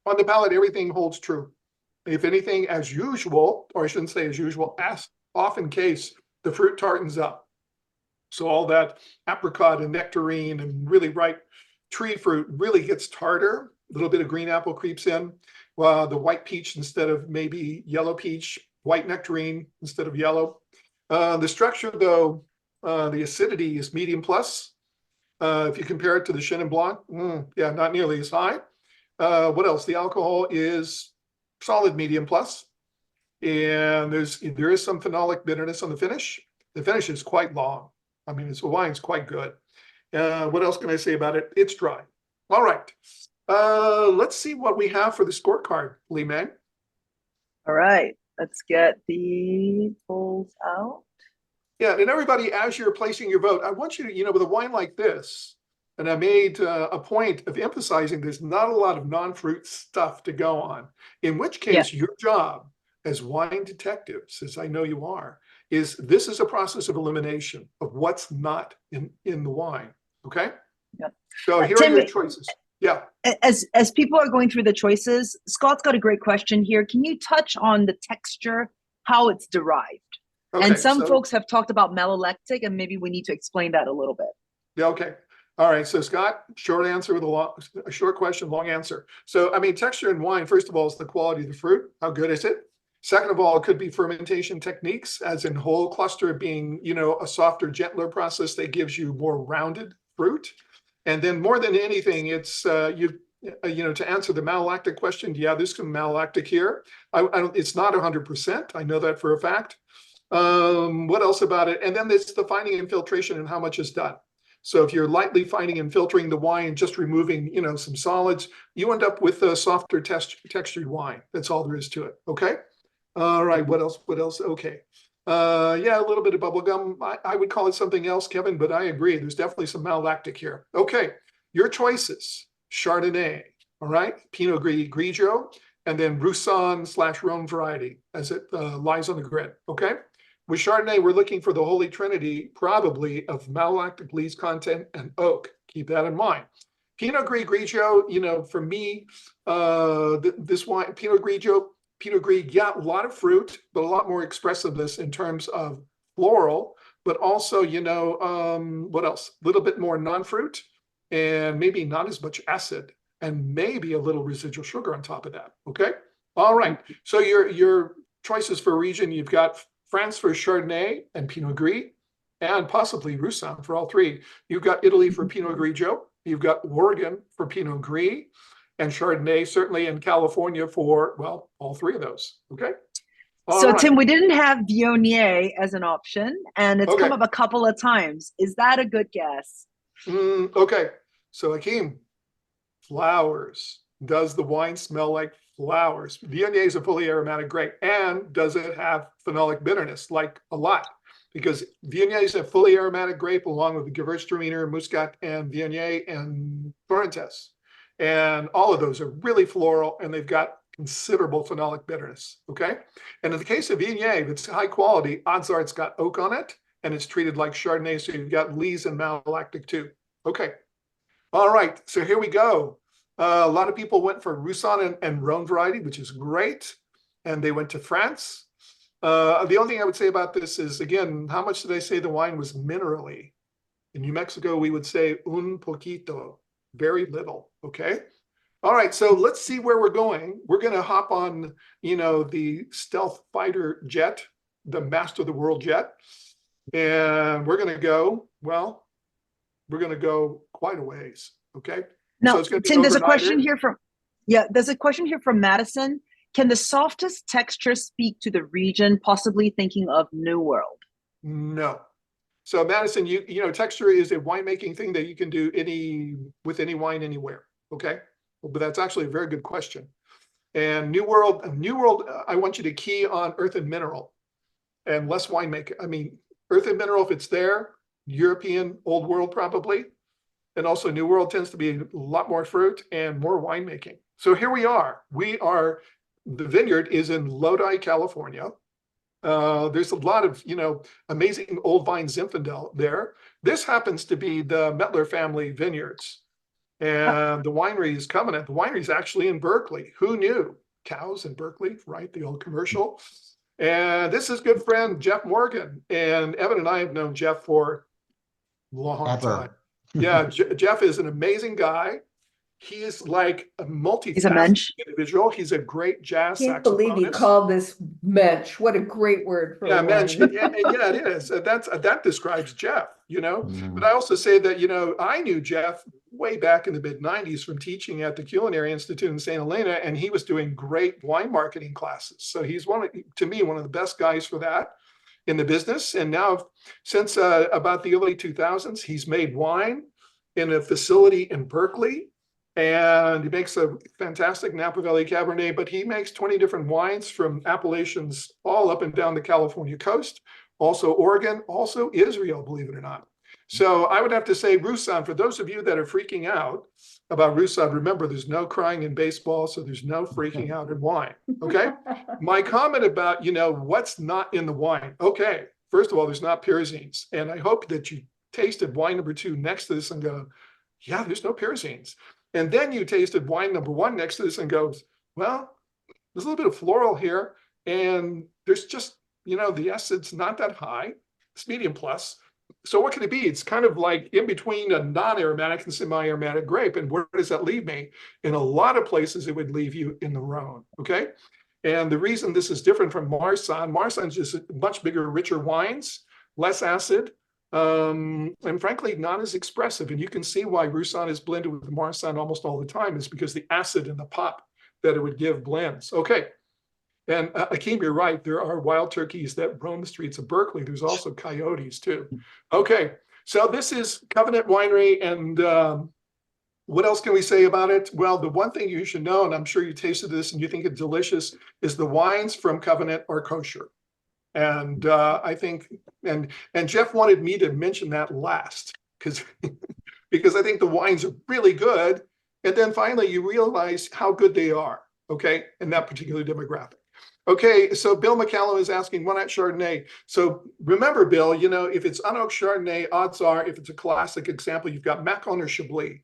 On the palate, everything holds true. If anything, as usual, or I shouldn't say as usual, as often case, the fruit tartans up. So all that apricot and nectarine and really ripe tree fruit really gets tartar. A little bit of green apple creeps in. While the white peach instead of maybe yellow peach, white nectarine instead of yellow. The structure, though, the acidity is medium plus. If you compare it to the Chenin Blanc, yeah, not nearly as high. What else? The alcohol is solid medium plus. And there is some phenolic bitterness on the finish. The finish is quite long. I mean, the wine's quite good. What else can I say about it? It's dry. All right. Let's see what we have for the scorecard, Lee Mang. All right, let's get the polls out. Yeah, and everybody, as you're placing your vote, I want you to, with a wine like this, and I made a point of emphasizing there's not a lot of non-fruit stuff to go on, in which case your job as wine detectives, as I know you are, this is a process of elimination of what's not in the wine, okay? Yep. So here are your choices. Yeah. As people are going through the choices, Scott's got a great question here. Can you touch on the texture, how it's derived? Okay, and some folks have talked about malolactic, and maybe we need to explain that a little bit. Yeah, okay. All right. So Scott, short answer with a short question, long answer. So, I mean, texture in wine, first of all, is the quality of the fruit. How good is it? Second of all, it could be fermentation techniques, as in whole cluster being, a softer, gentler process that gives you more rounded fruit. And then more than anything, it's, to answer the malolactic question, yeah, there's some malolactic here. It's not 100%. I know that for a fact. What else about it? And then there's the finding and filtration and how much is done. So if you're lightly finding and filtering the wine, just removing, some solids, you end up with a softer textured wine. That's all there is to it. Okay. All right. What else? Okay. Yeah, a little bit of bubble gum. I would call it something else, Kevin, but I agree. There's definitely some malolactic here. Okay. Your choices: Chardonnay. All right. Pinot Grigio, and then Roussanne/Rhone variety as it lies on the grid. Okay. With Chardonnay, we're looking for the holy trinity, probably, of malolactic lees content and oak. Keep that in mind. Pinot Grigio, for me, this wine, Pinot Gris, yeah, a lot of fruit, but a lot more expressiveness in terms of floral, but also, what else? A little bit more non-fruit and maybe not as much acid and maybe a little residual sugar on top of that. Okay. All right. So your choices for region, you've got France for Chardonnay and Pinot Gris, and possibly Roussanne for all three. You've got Italy for Pinot Grigio. You've got Oregon for Pinot Gris, and Chardonnay certainly in California for, well, all three of those. Okay. So Tim, we didn't have Viognier as an option, and it's come up a couple of times. Is that a good guess? Okay. So Hakeem, flowers. Does the wine smell like flowers? Viognier is a fully aromatic grape. And does it have phenolic bitterness? Like a lot. Because Viognier is a fully aromatic grape along with the Gewürztraminer, Muscat, and Viognier and Torrentes. And all of those are really floral, and they've got considerable phenolic bitterness. Okay. And in the case of Viognier, if it's high quality, odds are it's got oak on it, and it's treated like Chardonnay. So you've got lees and malolactic too. Okay. All right. So here we go. A lot of people went for Roussanne and Rhone variety, which is great. And they went to France. The only thing I would say about this is, again, how much did I say the wine was minerally? In New Mexico, we would say un poquito, very little, okay? All right, so let's see where we're going. We're going to hop on, the stealth fighter jet, the master of the world jet. And we're going to go, quite a ways. Okay. Now, So it's going to be Tim, there's a overnighter. question here there's a question here from Madison. Can the softest texture speak to the region, possibly thinking of New World? No. So Madison, texture is a winemaking thing that you can do with any wine anywhere. Okay. But that's actually a very good question. And New World, I want you to key on earth and mineral and less winemaking. I mean, earth and mineral, if it's there, European, old world probably. And also New World tends to be a lot more fruit and more winemaking. So here we are. The vineyard is in Lodi, California. There's a lot of, amazing old vine Zinfandel there. This happens to be the Mettler family vineyards. And the winery is Covenant. The winery is actually in Berkeley. Who knew? Cows in Berkeley, right? The old commercial. And this is good friend Jeff Morgan. And Evan and I have known Jeff for a long time. Yeah, Jeff is an amazing guy. He is like a multifaceted individual. He's a great jazz saxophonist. Can't believe he called this mensch. What a great word for a mensch. Yeah, it is. That describes Jeff, But I also say that, I knew Jeff way back in the mid-90s from teaching at the Culinary Institute in St. Helena, and he was doing great wine marketing classes. So he's to me, one of the best guys for that in the business. And now since about the early 2000s, he's made wine in a facility in Berkeley. And he makes a fantastic Napa Valley Cabernet, but he makes 20 different wines from appellations all up and down the California coast, also Oregon, also Israel, believe it or not. So I would have to say Roussanne, for those of you that are freaking out about Roussanne, remember there's no crying in baseball, so there's no freaking out in wine, okay? My comment about, what's not in the wine. Okay, first of all, there's not pyrazines. And I hope that you tasted wine number 2 next to this and go, yeah, there's no pyrazines. And then you tasted wine number 1 next to this and goes, well, there's a little bit of floral here. And there's just, the acid's not that high. It's medium plus. So what can it be? It's kind of like in between a non-aromatic and semi-aromatic grape. And where does that leave me? In a lot of places, it would leave you in the Rhone, okay? And the reason this is different from Marsanne's just much bigger, richer wines, less acid, and frankly, not as expressive. And you can see why Roussanne is blended with Marsanne almost all the time is because the acid and the pop that it would give blends. Okay. And Akeem, you're right. There are wild turkeys that roam the streets of Berkeley. There's also coyotes too. Okay. So this is Covenant Winery. And what else can we say about it? Well, the one thing you should know, and I'm sure you tasted this and you think it's delicious, is the wines from Covenant are kosher. And I think, and Jeff wanted me to mention that last because I think the wines are really good. And then finally, you realize how good they are, okay, in that particular demographic. Okay, so Bill McCallum is asking, why not Chardonnay? So remember, Bill, if it's unoaked Chardonnay, odds are, if it's a classic example, you've got Macon or Chablis.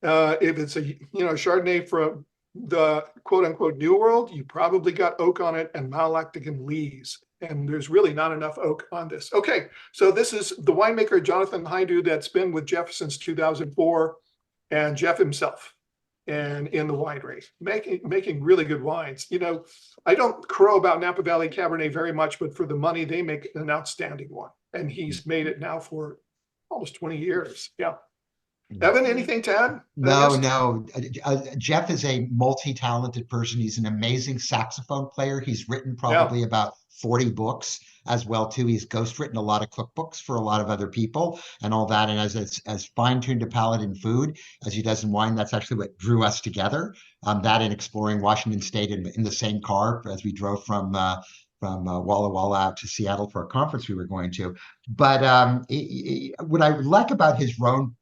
If it's a, Chardonnay from the quote unquote New World, you probably got oak on it and malolactic and lees. And there's really not enough oak on this. Okay, so this is the winemaker, Jonathan Haidu, that's been with Jeff since 2004, and Jeff himself, and in the winery, making really good wines. I don't crow about Napa Valley Cabernet very much, but for the money, they make an outstanding one. And he's made it now for almost 20 years. Yeah. Evan, anything to add? No. Jeff is a multi-talented person. He's an amazing saxophone player. He's written probably about 40 books as well too. He's ghostwritten a lot of cookbooks for a lot of other people and all that. And as fine-tuned a palate in food as he does in wine, that's actually what drew us together. That and exploring Washington State in the same car as we drove from Walla Walla out to Seattle for a conference we were going to. But what I like about his Rhone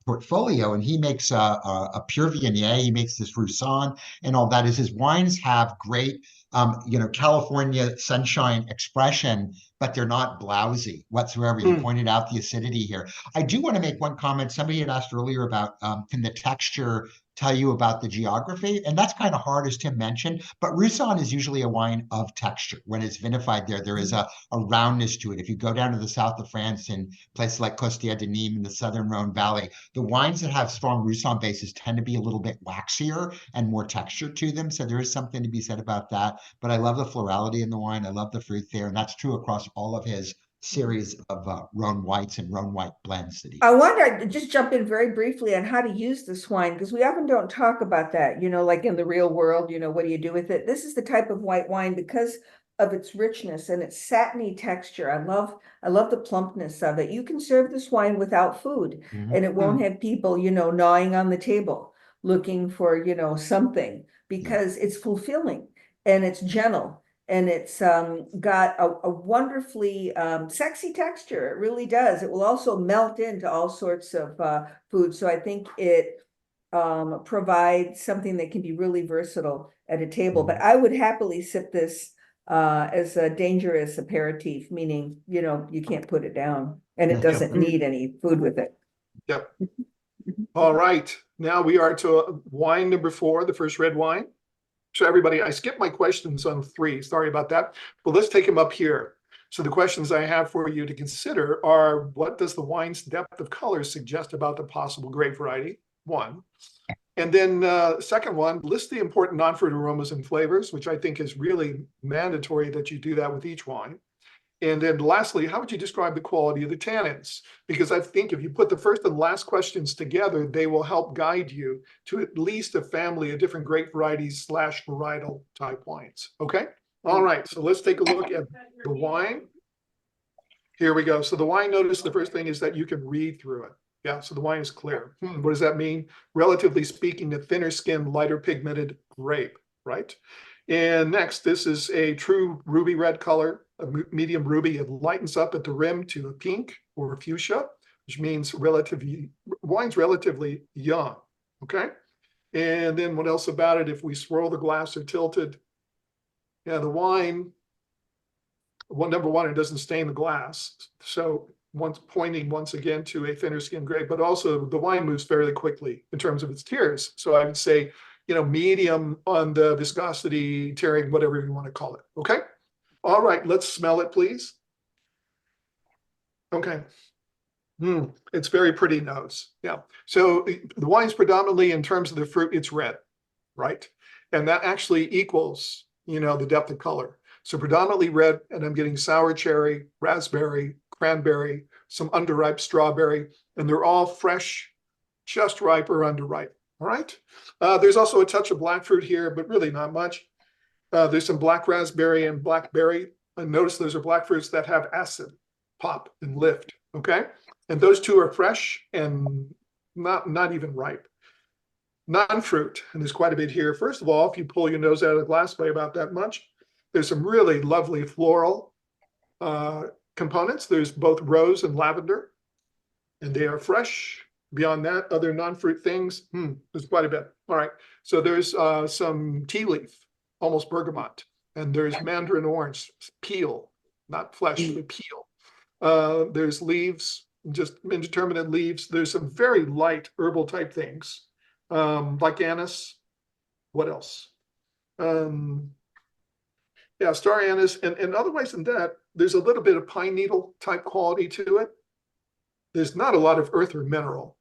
portfolio, and he makes a pure Viognier, he makes this Roussanne and all that, is his wines have great California sunshine expression, but they're not blousy whatsoever. You pointed out the acidity here. I do want to make one comment. Somebody had asked earlier about can the texture tell you about the geography? And that's kind of hard, as Tim mentioned, but Roussanne is usually a wine of texture. When it's vinified there is a roundness to it. If you go down to the south of France in places like Costières de Nîmes in the southern Rhone Valley, the wines that have strong Roussanne bases tend to be a little bit waxier and more texture to them. So there is something to be said about that. But I love the florality in the wine. I love the fruit there. And that's true across all of his series of Rhone whites and Rhone white blends that he. I want to just jump in very briefly on how to use this wine, because we often don't talk about that, like in the real world, what do you do with it? This is the type of white wine because of its richness and its satiny texture. I love the plumpness of it. You can serve this wine without food and it won't have people, gnawing on the table looking for, something, because it's fulfilling and it's gentle. And it's got a wonderfully sexy texture. It really does. It will also melt into all sorts of food. So I think it provides something that can be really versatile at a table. But I would happily sip this as a dangerous aperitif, meaning, you can't put it down and it doesn't need any food with it. Yep. All right. Now we are to wine number 4, the first red wine. So everybody, I skipped my questions on 3. Sorry about that. But let's take them up here. So the questions I have for you to consider are, what does the wine's depth of color suggest about the possible grape variety? 1. And then second one, list the important non-fruit aromas and flavors, which I think is really mandatory that you do that with each wine. And then lastly, how would you describe the quality of the tannins? Because I think if you put the first and last questions together, they will help guide you to at least a family of different grape varieties / varietal type wines. Okay. All right. So let's take a look at the wine. Here we go. So the wine, notice the first thing is that you can read through it. Yeah. So the wine is clear. What does that mean? Relatively speaking, a thinner skinned, lighter pigmented grape, right? And next, this is a true ruby red color, a medium ruby. It lightens up at the rim to a pink or a fuchsia, which means wine's relatively young. Okay. And then what else about it? If we swirl the glass or tilt it, the wine, number one, it doesn't stain the glass. So pointing once again to a thinner skinned grape, but also the wine moves fairly quickly in terms of its tears. So I would say, medium on the viscosity, tearing, whatever you want to call it. Okay. All right. Let's smell it, please. Okay. It's very pretty nose. Yeah. So the wine's predominantly, in terms of the fruit, it's red, right? And that actually equals, the depth of color. So predominantly red, and I'm getting sour cherry, raspberry, cranberry, some underripe strawberry, and they're all fresh, just ripe or underripe. All right. There's also a touch of black fruit here, but really not much. There's some black raspberry and blackberry. And notice those are black fruits that have acid, pop, and lift. Okay. And those two are fresh and not even ripe. Non-fruit, and there's quite a bit here. First of all, if you pull your nose out of the glass by about that much, there's some really lovely floral components. There's both rose and lavender, and they are fresh. Beyond that, other non-fruit things, there's quite a bit. All right. So there's some tea leaf, almost bergamot, and there's mandarin orange, peel, not flesh, but peel. There's leaves, just indeterminate leaves. There's some very light herbal type things, like anise. What else? Star anise, and otherwise than that, there's a little bit of pine needle type quality to it. There's not a lot of earth or mineral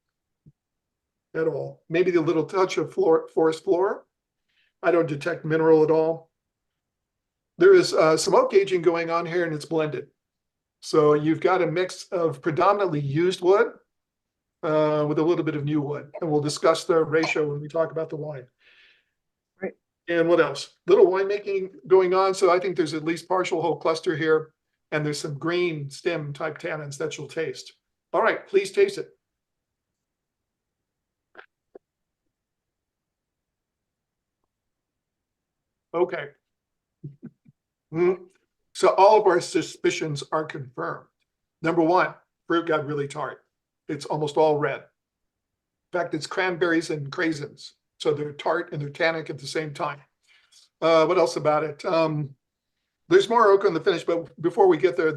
at all. Maybe a little touch of forest flora. I don't detect mineral at all. There is some oak aging going on here, and it's blended. So you've got a mix of predominantly used wood with a little bit of new wood. And we'll discuss the ratio when we talk about the wine. Right. And what else? Little winemaking going on. So I think there's at least partial whole cluster here. And there's some green stem type tannins that you'll taste. All right, please taste it. Okay. So all of our suspicions are confirmed. Number one, fruit got really tart. It's almost all red. In fact, it's cranberries and craisins. So they're tart and they're tannic at the same time. What else about it? There's more oak on the finish, but before we get there,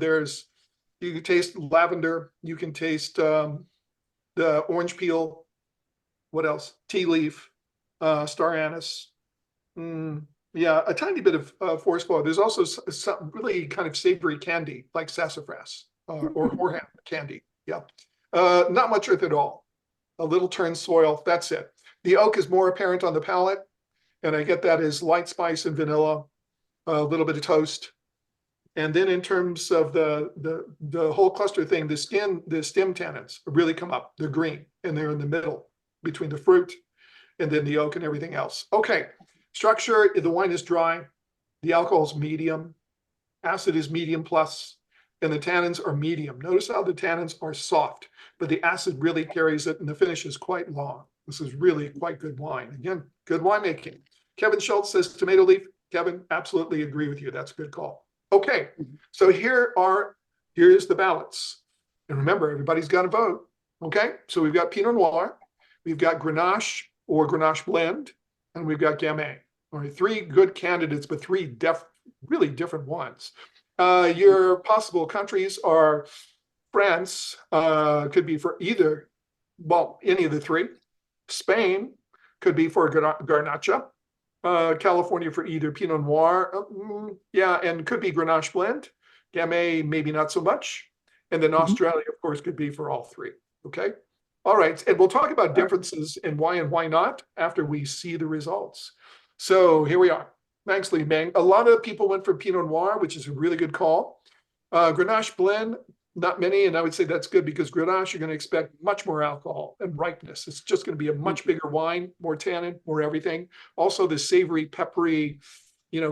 you can taste lavender. You can taste the orange peel. What else? Tea leaf, star anise. Yeah, a tiny bit of forest flower. There's also some really kind of savory candy like sassafras or horehound candy. Yeah, not much earth at all. A little turned soil. That's it. The oak is more apparent on the palate, and I get that as light spice and vanilla, a little bit of toast. And then in terms of the whole cluster thing, the stem tannins really come up. They're green and they're in the middle between the fruit and then the oak and everything else. Okay, structure, the wine is dry, the alcohol is medium, acid is medium plus, and the tannins are medium. Notice how the tannins are soft, but the acid really carries it and the finish is quite long. This is really quite good wine. Again, good winemaking. Kevin Schultz says tomato leaf. Kevin, absolutely agree with you. That's a good call. Okay, so here's the ballots. And remember, everybody's got to vote. Okay, so we've got Pinot Noir, we've got Grenache or Grenache Blend, and we've got Gamay. All right, three good candidates, but three really different ones. Your possible countries are France, could be for either, well, any of the three. Spain could be for Garnacha. California for either Pinot Noir, yeah, and could be Grenache Blend. Gamay, maybe not so much. And then Australia, of course, could be for all three. Okay. All right. And we'll talk about differences and why not after we see the results. So here we are. Thanks, Lee Meng. A lot of people went for Pinot Noir, which is a really good call. Grenache Blend, not many, and I would say that's good because Grenache, you're going to expect much more alcohol and ripeness. It's just going to be a much bigger wine, more tannin, more everything. Also the savory, peppery,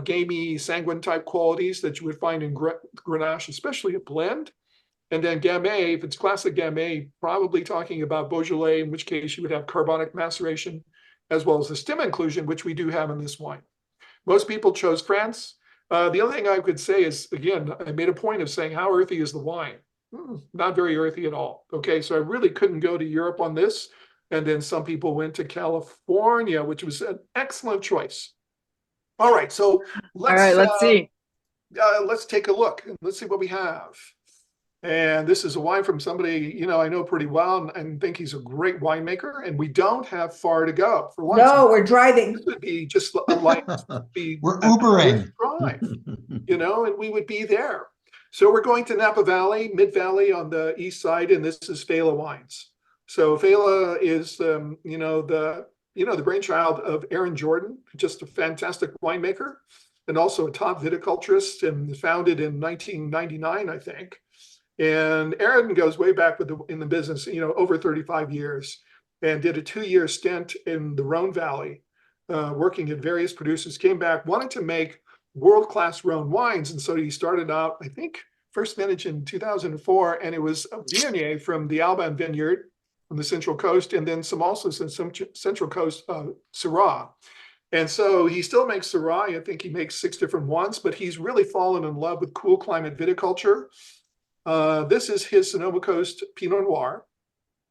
gamey, sanguine type qualities that you would find in Grenache, especially a blend. And then Gamay, if it's classic Gamay, probably talking about Beaujolais, in which case you would have carbonic maceration, as well as the stem inclusion, which we do have in this wine. Most people chose France. The other thing I could say is, again, I made a point of saying how earthy is the wine? Not very earthy at all. Okay, so I really couldn't go to Europe on this. And then some people went to California, which was an excellent choice. All right, so let's see. Let's take a look and let's see what we have. And this is a wine from somebody, I know pretty well and think he's a great winemaker. And we don't have far to go for once. No, we're driving. This would be just like we're Ubering. Drive, and we would be there. So we're going to Napa Valley, Mid Valley on the east side, and this is Fela Wines. So Fela is, the brainchild of Aaron Jordan, just a fantastic winemaker, and also a top viticulturist, and founded in 1999, I think. And Aaron goes way back in the business, over 35 years, and did a 2-year stint in the Rhone Valley, working at various producers, came back, wanted to make world-class Rhone wines. And so he started out, I think, first vintage in 2004, and it was a Viognier from the Alban Vineyard from the Central Coast, and then some Central Coast Syrah. And so he still makes Syrah. I think he makes 6 different ones, but he's really fallen in love with cool climate viticulture. This is his Sonoma Coast Pinot Noir.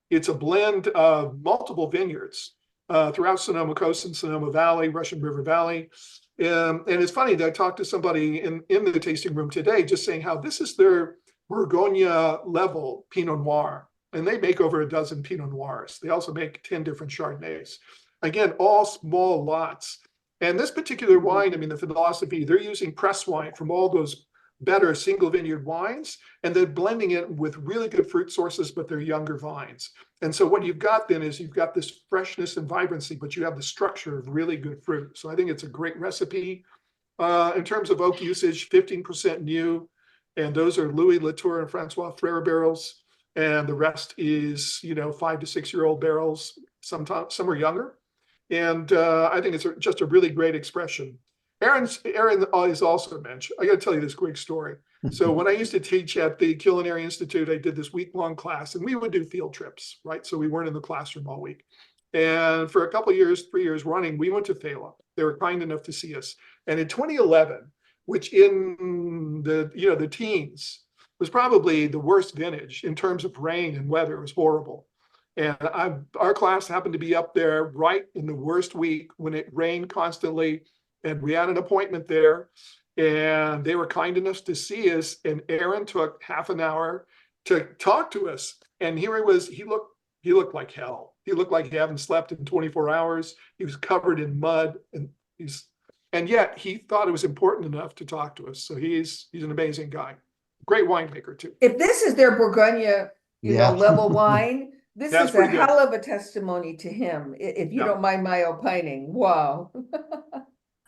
It's a blend of multiple vineyards throughout Sonoma Coast and Sonoma Valley, Russian River Valley. And it's funny that I talked to somebody in the tasting room today, just saying how this is their Bourgogne level Pinot Noir. And they make over a dozen Pinot Noirs. They also make 10 different Chardonnays. Again, all small lots. And this particular wine, the philosophy, they're using press wine from all those better single vineyard wines, and then blending it with really good fruit sources, but they're younger vines. And so what you've got then is you've got this freshness and vibrancy, but you have the structure of really good fruit. So I think it's a great recipe. In terms of oak usage, 15% new, and those are Louis Latour and Francois Frere barrels. And the rest is, 5 to 6 year old barrels, sometimes some are younger. And I think it's just a really great expression. Aaron is also mentioned. I got to tell you this quick story. So when I used to teach at the Culinary Institute, I did this week-long class, and we would do field trips, right? So we weren't in the classroom all week. And for a couple of years, 3 years running, we went to Fela. They were kind enough to see us. And in 2011, which in the teens was probably the worst vintage in terms of rain and weather, it was horrible. And our class happened to be up there right in the worst week when it rained constantly. and we had an appointment there, and they were kind enough to see us, and Aaron took half an hour to talk to us. And here he was, he looked like hell. He looked like he hadn't slept in 24 hours. He was covered in mud, and yet he thought it was important enough to talk to us. So he's an amazing guy. Great winemaker too. If this is their Bourgogne, Yeah. level wine, this That's is a pretty good. hell of a testimony to him, if you Yeah. don't mind my opining. Wow.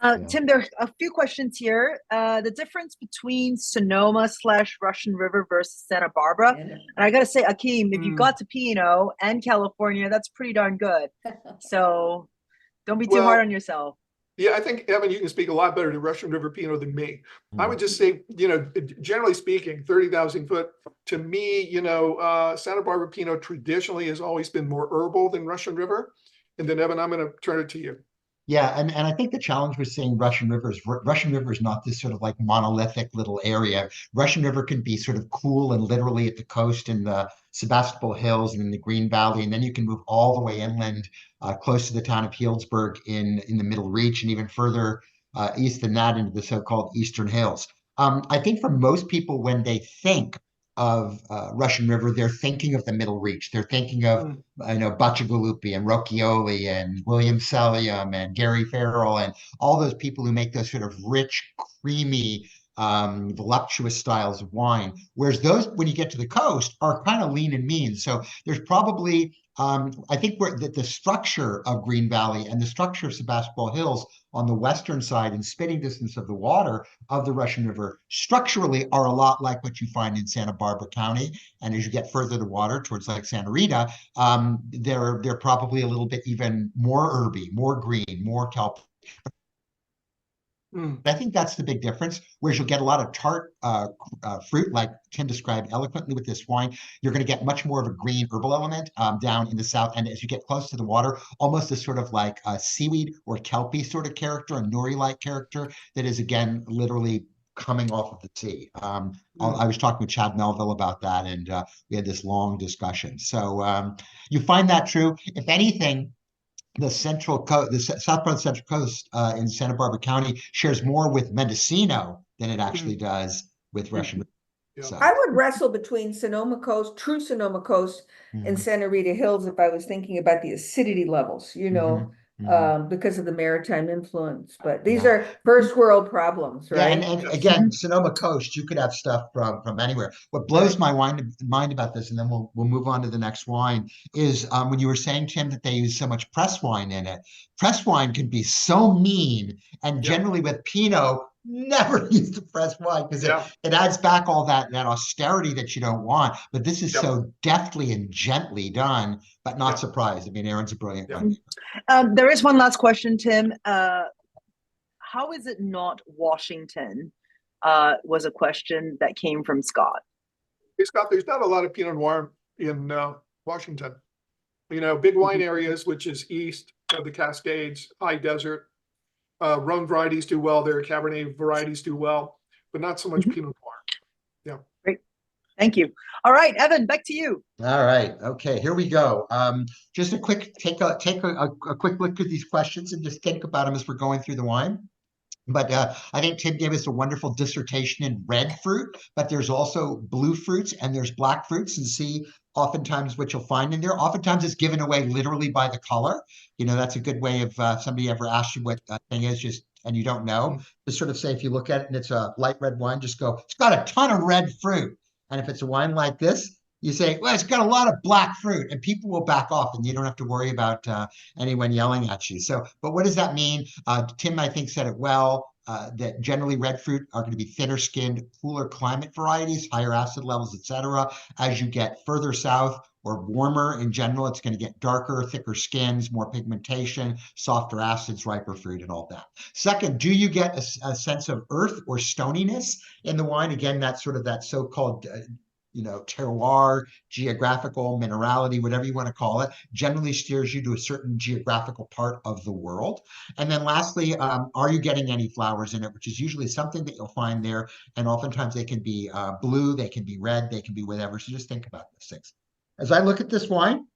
Yeah. Tim, there are a few questions here. The difference between Sonoma/Russian River versus Santa Barbara. And I got to say, Akeem, if you got to Pinot and California, that's pretty darn good. So don't be too Well, hard on yourself. Yeah, I think, Evan, you can speak a lot better to Russian River Pinot than me. I would just say, generally speaking, 30,000 foot, to me, Santa Barbara Pinot traditionally has always been more herbal than Russian River. And then, Evan, I'm going to turn it to you. Yeah, and I think the challenge with saying Russian River is not this sort of like monolithic little area. Russian River can be sort of cool and literally at the coast in the Sebastopol Hills and in the Green Valley, and then you can move all the way inland, close to the town of Healdsburg in the Middle Reach, and even further east than that into the so-called Eastern Hills. I think for most people, when they think of Russian River, they're thinking of the Middle Reach. They're thinking of Bacigalupi and Rocchioli and William Sellium and Gary Farrell and all those people who make those sort of rich, creamy, voluptuous styles of wine. Whereas those, when you get to the coast, are kind of lean and mean. So there's probably, I think the structure of Green Valley and the structure of Sebastopol Hills on the western side in spitting distance of the water of the Russian River structurally are a lot like what you find in Santa Barbara County. And as you get further to water towards like Santa Rita, they're probably a little bit even more herby, more green, more kelp. I think that's the big difference, whereas you'll get a lot of tart fruit, like Tim described eloquently with this wine. You're going to get much more of a green herbal element down in the south. And as you get close to the water, almost a sort of like a seaweed or kelpie sort of character, a nori-like character that is, again, literally coming off of the sea. I was talking with Chad Melville about that, and we had this long discussion. So you find that true. If anything, the central coast, the southbound central coast in Santa Barbara County shares more with Mendocino than it actually does with Russian. Yeah. So, I would wrestle between Sonoma Coast, true Sonoma Coast, and Santa Rita Hills if I was thinking about the acidity levels, because of the maritime influence. But these are first world problems, yeah, right? and again, Sonoma Coast, you could have stuff from anywhere. What blows my mind about this, and then we'll move on to the next wine, is when you were saying, Tim, that they use so much press wine in it. Press wine can be so mean, and generally with Pinot, never use the pressed wine because it adds back all that austerity that you don't want. But this is so deftly and gently done, but not surprised. I mean, Aaron's a brilliant one. There is one last question, Tim. How is it not Washington? Was a question that came from Scott. Hey, Scott, there's not a lot of Pinot Noir in Washington. Big wine areas, which is east of the Cascades, high desert. Rhone varieties do well there. Cabernet varieties do well, but not so much Pinot Noir. Yeah. Great. Thank you. All right, Evan, back to you. All right. Okay, here we go. Just a quick take a quick look at these questions and just think about them as we're going through the wine. But I think Tim gave us a wonderful dissertation in red fruit, but there's also blue fruits and there's black fruits, and see oftentimes what you'll find in there. Oftentimes it's given away literally by the color. That's a good way of somebody ever asks you what thing is, just and you don't know, just sort of say, if you look at it and it's a light red wine, just go, it's got a ton of red fruit. And if it's a wine like this, you say, well, it's got a lot of black fruit, and people will back off, and you don't have to worry about anyone yelling at you. So, but what does that mean? Tim, I think, said it well, that generally red fruit are going to be thinner skinned, cooler climate varieties, higher acid levels, etc. As you get further south or warmer in general, it's going to get darker, thicker skins, more pigmentation, softer acids, riper fruit, and all that. Second, do you get a sense of earth or stoniness in the wine? Again, that's sort of that so-called terroir, geographical, minerality, whatever you want to call it, generally steers you to a certain geographical part of the world. And then lastly, are you getting any flowers in it, which is usually something that you'll find there. And oftentimes they can be blue, they can be red, they can be whatever. So just think about those things. As I look at this wine,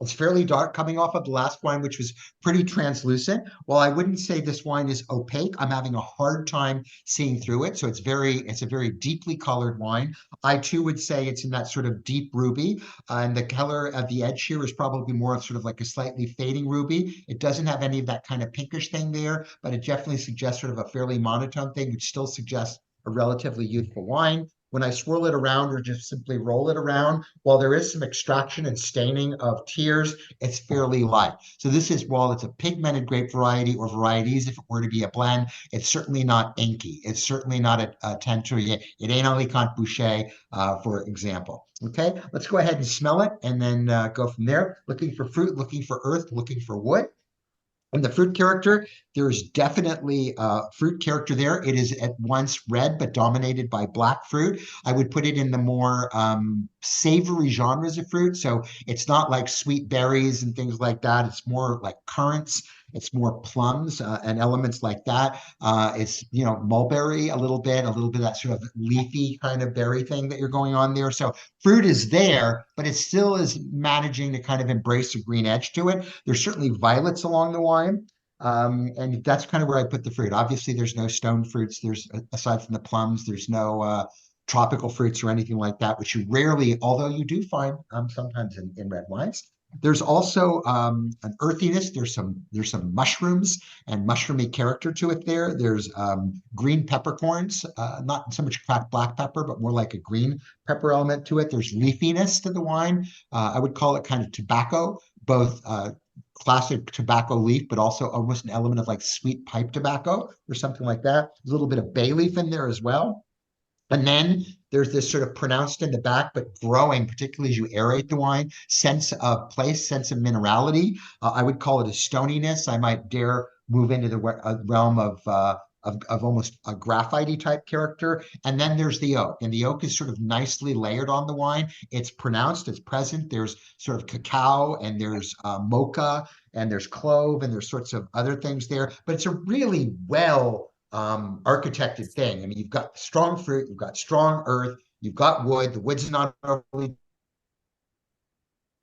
It's fairly dark, coming off of the last wine, which was pretty translucent. While I wouldn't say this wine is opaque, I'm having a hard time seeing through it. So it's a very deeply colored wine. I too would say it's in that sort of deep ruby, and the color at the edge here is probably more of sort of like a slightly fading ruby. It doesn't have any of that kind of pinkish thing there, but it definitely suggests sort of a fairly monotone thing, which still suggests a relatively youthful wine. When I swirl it around or just simply roll it around, while there is some extraction and staining of tears, it's fairly light. So this is, while it's a pigmented grape variety or varieties, if it were to be a blend, it's certainly not inky. It's certainly not a Tenturier. It ain't Alicante Boucher, for example. Okay, let's go ahead and smell it and then go from there. Looking for fruit, looking for earth, looking for wood. And the fruit character, there is definitely fruit character there. It is at once red, but dominated by black fruit. I would put it in the more savory genres of fruit. So it's not like sweet berries and things like that. It's more like currants. It's more plums and elements like that. It's, you know, mulberry a little bit of that sort of leafy kind of berry thing that you're going on there. So fruit is there, but it still is managing to kind of embrace a green edge to it. There's certainly violets along the wine. And that's kind of where I put the fruit. Obviously, there's no stone fruits. There's, aside from the plums, there's no tropical fruits or anything like that, which you rarely, although you do find sometimes in red wines. There's also an earthiness. There's some mushrooms and mushroomy character to it there. There's green peppercorns, not so much cracked black pepper, but more like a green pepper element to it. There's leafiness to the wine. I would call it kind of tobacco, both classic tobacco leaf, but also almost an element of like sweet pipe tobacco or something like that. There's a little bit of bay leaf in there as well. And then there's this sort of pronounced in the back, but growing, particularly as you aerate the wine, sense of place, sense of minerality. I would call it a stoniness. I might dare move into the realm of almost a graphite type character. And then there's the oak, and the oak is sort of nicely layered on the wine. It's pronounced, it's present. There's sort of cacao, and there's mocha, and there's clove, and there's sorts of other things there. But it's a really well architected thing. I mean, you've got strong fruit, you've got strong earth, you've got wood. The wood's not overly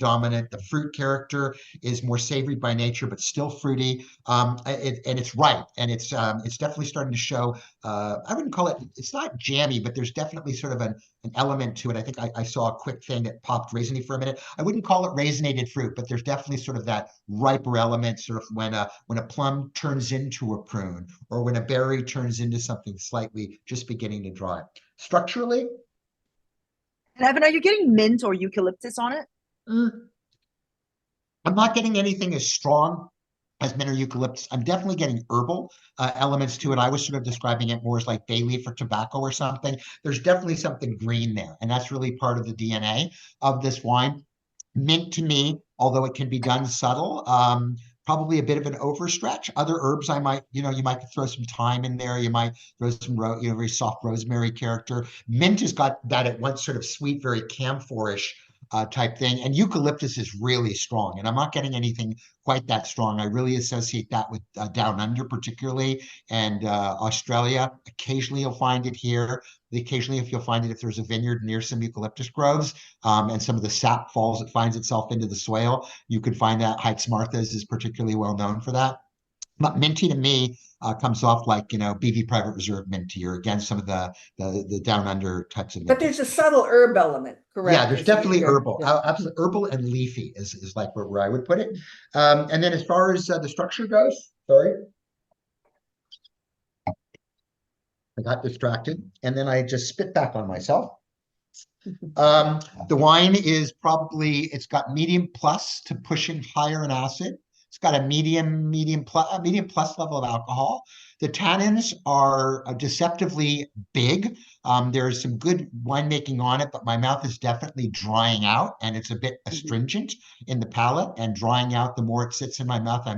dominant. The fruit character is more savory by nature, but still fruity. And it's ripe, and it's definitely starting to show. I wouldn't call it. It's not jammy, but there's definitely sort of an element to it. I think I saw a quick thing that popped raisiny for a minute. I wouldn't call it raisinated fruit, but there's definitely sort of that riper element, sort of when a plum turns into a prune, or when a berry turns into something slightly just beginning to dry. Structurally, And Evan, are you getting mint or eucalyptus on it? I'm not getting anything as strong as mint or eucalyptus. I'm definitely getting herbal elements to it. I was sort of describing it more as like bay leaf or tobacco or something. There's definitely something green there, and that's really part of the DNA of this wine. Mint to me, although it can be done subtle, probably a bit of an overstretch. Other herbs I might, you might throw some thyme in there. You might throw some, very soft rosemary character. Mint has got that at once sort of sweet, very camphorish type thing. And eucalyptus is really strong. And I'm not getting anything quite that strong. I really associate that with down under, particularly, and Australia. Occasionally you'll find it here. Occasionally, if you'll find it, if there's a vineyard near some eucalyptus groves, and some of the sap falls, it finds itself into the soil, you could find that. Heights Martha's is particularly well known for that. But minty to me comes off like, BV Private Reserve minty, or again, some of the down under types of But minty. there's a subtle herb element, correct? Yeah, there's definitely herbal. Yeah. Absolutely, herbal and leafy is like where I would put it. And then as far as the structure goes, sorry, I got distracted, and then I just spit back on myself. The wine is probably, it's got medium plus to pushing higher in acid. It's got a medium plus level of alcohol. The tannins are deceptively big. There's some good winemaking on it, but my mouth is definitely drying out, and it's a bit astringent in the palate, and drying out the more it sits in my mouth.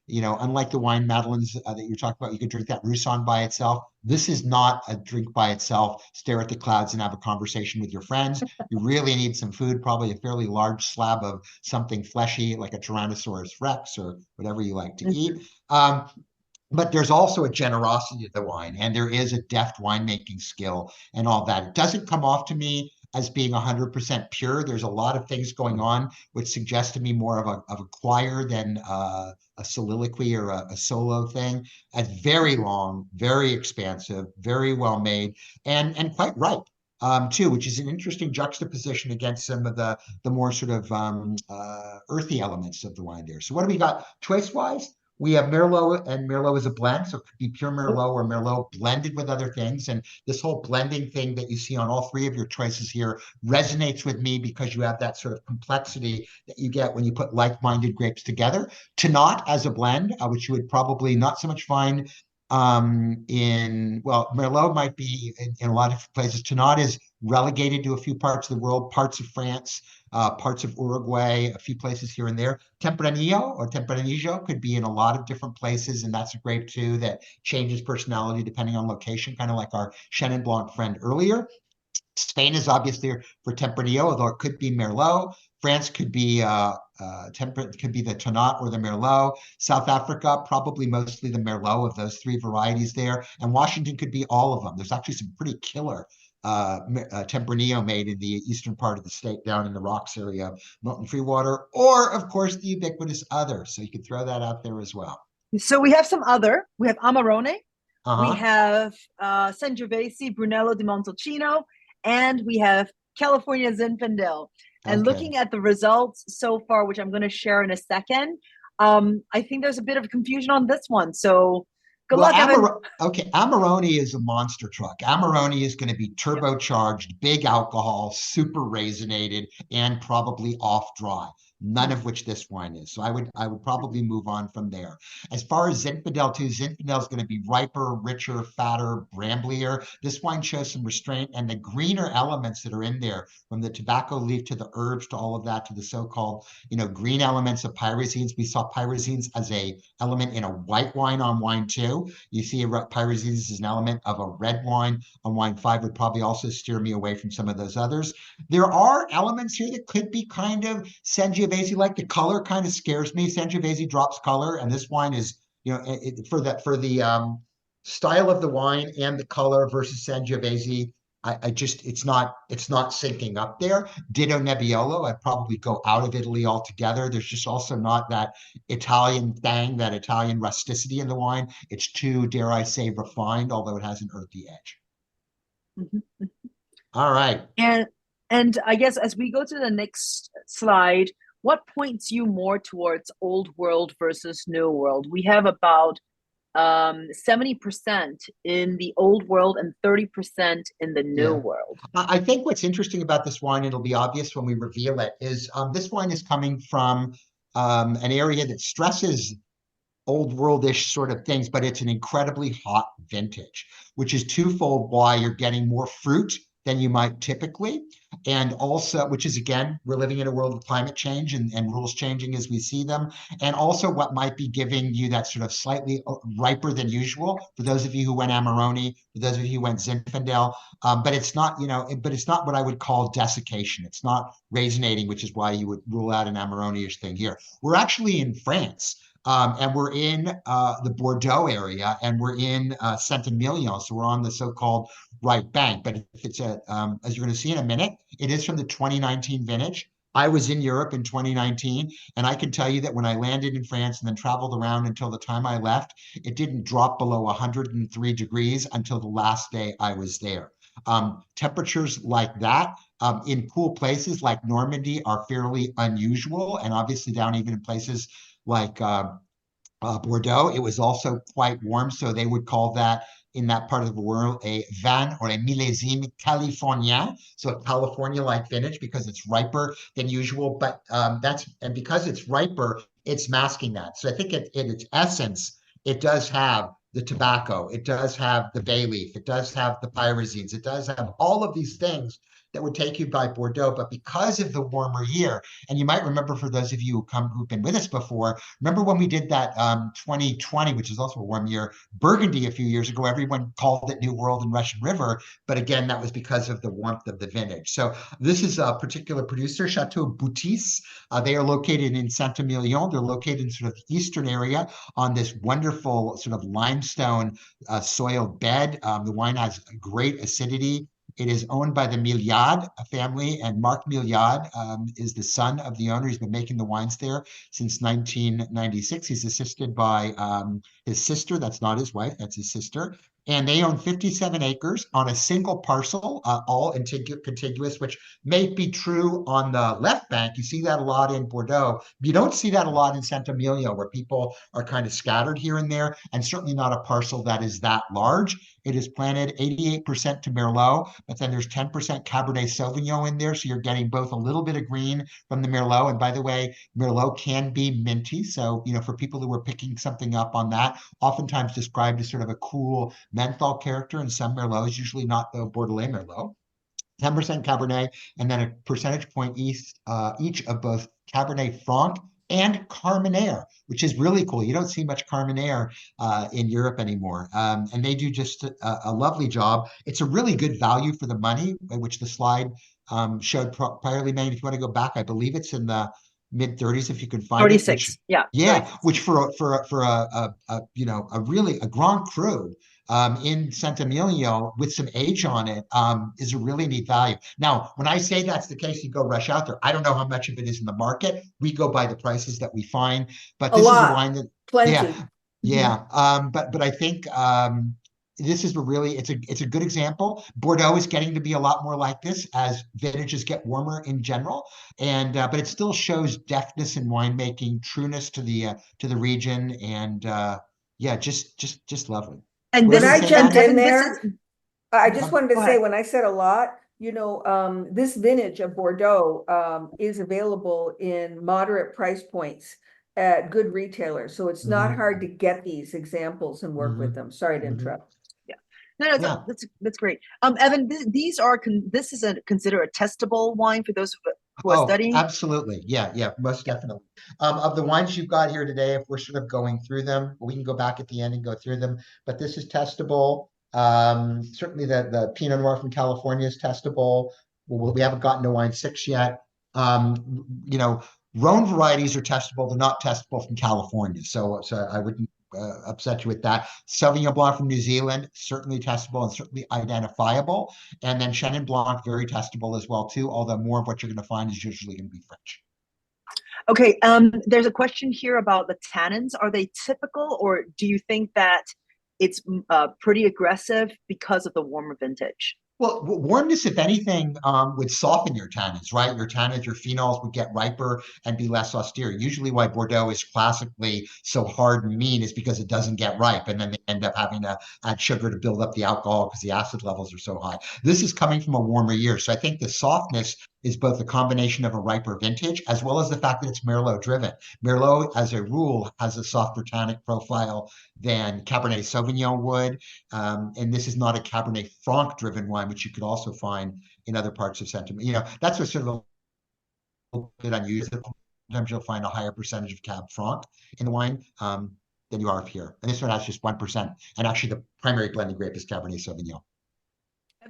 Unlike the wine Madeleines that you're talking about, you could drink that Roussanne by itself. This is not a drink by itself. Stare at the clouds and have a conversation with your friends. You really need some food, probably a fairly large slab of something fleshy, like a Tyrannosaurus Rex or whatever you like to eat. But there's also a generosity to the wine, and there is a deft winemaking skill and all that. It doesn't come off to me as being 100% pure. There's a lot of things going on, which suggest to me more of a choir than a soliloquy or a solo thing. It's very long, very expansive, very well made, and quite ripe. Too, which is an interesting juxtaposition against some of the more sort of earthy elements of the wine there. So what do we got choice-wise? We have Merlot, and Merlot is a blend, so it could be pure Merlot or Merlot blended with other things. And this whole blending thing that you see on all three of your choices here resonates with me because you have that sort of complexity that you get when you put like-minded grapes together. Tannat as a blend, which you would probably not so much find well, Merlot might be in a lot of places. Tannat is relegated to a few parts of the world, parts of France, parts of Uruguay, a few places here and there. Tempranillo or Tempranillo could be in a lot of different places, and that's a grape too that changes personality depending on location, kind of like our Chenin Blanc friend earlier. Spain is obviously for Tempranillo, although it could be Merlot. France could be could be the Tannat or the Merlot. South Africa, probably mostly the Merlot of those three varieties there. And Washington could be all of them. There's actually some pretty killer Tempranillo made in the eastern part of the state down in the Rocks area of Milton Freewater, or of course the ubiquitous other. So you could throw that out there as well. So we have some other. We have Amarone. Uh-huh. We have Sangiovese, Brunello di Montalcino, and we have California Zinfandel. And Okay. looking at the results so far, which I'm going to share in a second, I think there's a bit of confusion on this one. So good luck, Evan. Okay, Amarone is a monster truck. Amarone is going to be turbocharged, big alcohol, super raisinated, and probably off dry. None of which this wine is. So I would probably move on from there. As far as Zinfandel too, Zinfandel is going to be riper, richer, fatter, bramblier. This wine shows some restraint, and the greener elements that are in there, from the tobacco leaf to the herbs to all of that to the so-called, green elements of pyrazines. We saw pyrazines as a element in a white wine on wine 2. You see pyrazines as an element of a red wine on wine 5 would probably also steer me away from some of those others. There are elements here that could be kind of Sangiovese, like the color kind of scares me. Sangiovese drops color, and this wine is, for the style of the wine and the color versus Sangiovese, it's not syncing up there. Ditto Nebbiolo, I'd probably go out of Italy altogether. There's just also not that Italian thing, that Italian rusticity in the wine. It's too, dare I say, refined, although it has an earthy edge. Mm-hmm. All right. And I guess as we go to the next slide, what points you more towards old world versus new world? We have about 70% in the old world and 30% in the new world. I think what's interesting about this wine, it'll be obvious when we reveal it, is this wine is coming from an area that stresses old worldish sort of things, but it's an incredibly hot vintage, which is twofold why you're getting more fruit than you might typically. And also, which is, again, we're living in a world of climate change and rules changing as we see them. And also what might be giving you that sort of slightly riper than usual, for those of you who went Amarone, for those of you who went Zinfandel, but it's not, but it's not what I would call desiccation. It's not raisinating, which is why you would rule out an Amarone-ish thing here. We're actually in France. And we're in the Bordeaux area, and we're in Saint-Emilion, so we're on the so-called right bank. But if it's as you're going to see in a minute, it is from the 2019 vintage. I was in Europe in 2019, and I can tell you that when I landed in France and then traveled around until the time I left, it didn't drop below 103 degrees until the last day I was there. Temperatures like that in cool places like Normandy are fairly unusual, and obviously down even in places like Bordeaux, it was also quite warm. So they would call that, in that part of the world, a vin or a millésime californien. So a California-like vintage because it's riper than usual. But and because it's riper, it's masking that. So I think in its essence, it does have the tobacco, it does have the bay leaf, it does have the pyrazines, it does have all of these things that would take you by Bordeaux. But because of the warmer year, and you might remember, for those of you who've been with us before, remember when we did that 2020, which is also a warm year, Burgundy a few years ago, everyone called it New World and Russian River. But again, that was because of the warmth of the vintage. So this is a particular producer, Chateau Boutis. They are located in Saint-Emilion. They're located in sort of the eastern area on this wonderful sort of limestone soil bed. The wine has great acidity. It is owned by the Milliard family, and Marc Milliard is the son of the owner. He's been making the wines there since 1996. He's assisted by his sister. That's not his wife, that's his sister. And they own 57 acres on a single parcel, all contiguous, which may be true on the left bank. You see that a lot in Bordeaux. You don't see that a lot in Saint-Emilion, where people are kind of scattered here and there, and certainly not a parcel that is that large. It is planted 88% to Merlot, but then there's 10% Cabernet Sauvignon in there. So you're getting both a little bit of green from the Merlot. And by the way, Merlot can be minty. So, for people who are picking something up on that, oftentimes described as sort of a cool menthol character, and some Merlots, usually not the Bordelais Merlot. 10% Cabernet, and then a percentage point each of both Cabernet Franc and Carmenere, which is really cool. You don't see much Carmenere in Europe anymore. And they do just a lovely job. It's a really good value for the money, which the slide showed priorly. Man, if you want to go back, I believe it's in the mid 30s if you can find 36, it. Which, yeah. Yeah, 36. which for a really a Grand Cru in Saint-Emilion with some age on it is a really neat value. Now, when I say that's the case, you go rush out there. I don't know how much of it is in the market. We go by the prices that we find, but A this is a lot. wine that, Plenty. yeah. But I think this is it's a good example. Bordeaux is getting to be a lot more like this as vintages get warmer in general, and but it still shows deftness in winemaking, trueness to the region, and yeah, just lovely. And When this I is, jumped in Evan, this there, is, I just wanted to Go say, ahead. when I said a lot, this vintage of Bordeaux is available in moderate price points at good retailers. So it's not hard to get these examples and work with them. Sorry to interrupt. no, Yeah. that's great. Evan, these are this is considered a testable wine for those who are studying. Absolutely. Yeah, most definitely. Of the wines you've got here today, if we're sort of going through them, we can go back at the end and go through them, but this is testable. Certainly the Pinot Noir from California is testable. We haven't gotten to wine 6 yet. Rhone varieties are testable. They're not testable from California. So I wouldn't upset you with that. Sauvignon Blanc from New Zealand, certainly testable and certainly identifiable. And then Chenin Blanc, very testable as well too, although more of what you're going to find is usually going to be French. Okay, there's a question here about the tannins. Are they typical, or do you think that it's pretty aggressive because of the warmer vintage? Well, warmness, if anything, would soften your tannins, right? Your tannins, your phenols would get riper and be less austere. Usually why Bordeaux is classically so hard and mean is because it doesn't get ripe, and then they end up having to add sugar to build up the alcohol because the acid levels are so high. This is coming from a warmer year. So I think the softness is both a combination of a riper vintage as well as the fact that it's Merlot driven. Merlot, as a rule, has a softer tannic profile than Cabernet Sauvignon would. And this is not a Cabernet Franc driven wine, which you could also find in other parts of Saint-Emilion. That's what's sort of a little bit unusual. Sometimes you'll find a higher percentage of Cab Franc in the wine than you are up here. And this one has just 1%. And actually the primary blending grape is Cabernet Sauvignon.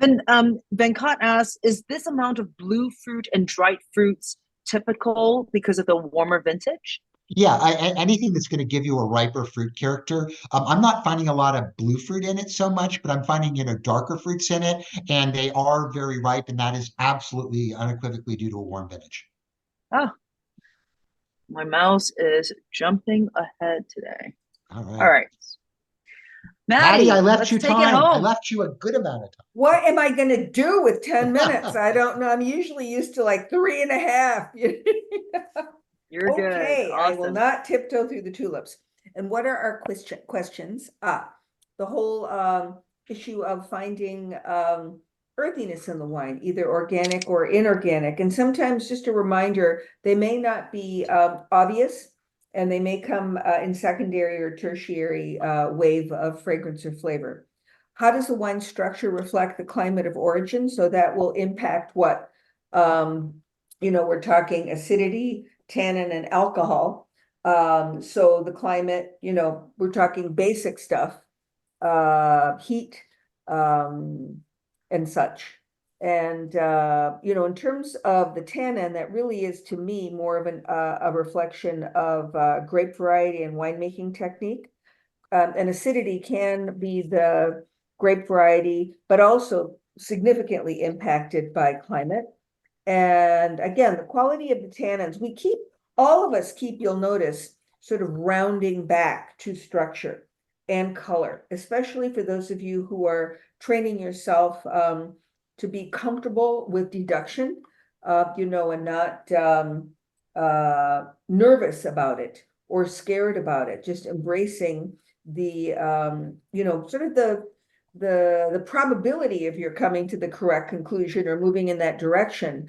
Evan, Venkat asks, is this amount of blue fruit and dried fruits typical because of the warmer vintage? Yeah, anything that's going to give you a riper fruit character. I'm not finding a lot of blue fruit in it so much, but I'm finding, darker fruits in it, and they are very ripe, and that is absolutely unequivocally due to a warm vintage. Oh, my mouse is jumping ahead today. All All right. Maddie, I left let's you take it time. I home. left you a good amount of time. What am I going to do with 10 minutes? I don't know. I'm usually used to like 3.5. You're good. Okay, I will Awesome. not tiptoe through the tulips. And what are our questions? The whole issue of finding earthiness in the wine, either organic or inorganic. And sometimes, just a reminder, they may not be obvious, and they may come in secondary or tertiary wave of fragrance or flavor. How does the wine structure reflect the climate of origin? So that will impact what, we're talking acidity, tannin, and alcohol. So the climate, we're talking basic stuff, heat, and such. And, in terms of the tannin, that really is, to me, more of a reflection of grape variety and winemaking technique. And acidity can be the grape variety, but also significantly impacted by climate. And again, the quality of the tannins, all of us keep, you'll notice, sort of rounding back to structure and color, especially for those of you who are training yourself to be comfortable with deduction, and not nervous about it or scared about it, just embracing the, sort of the probability of your coming to the correct conclusion or moving in that direction.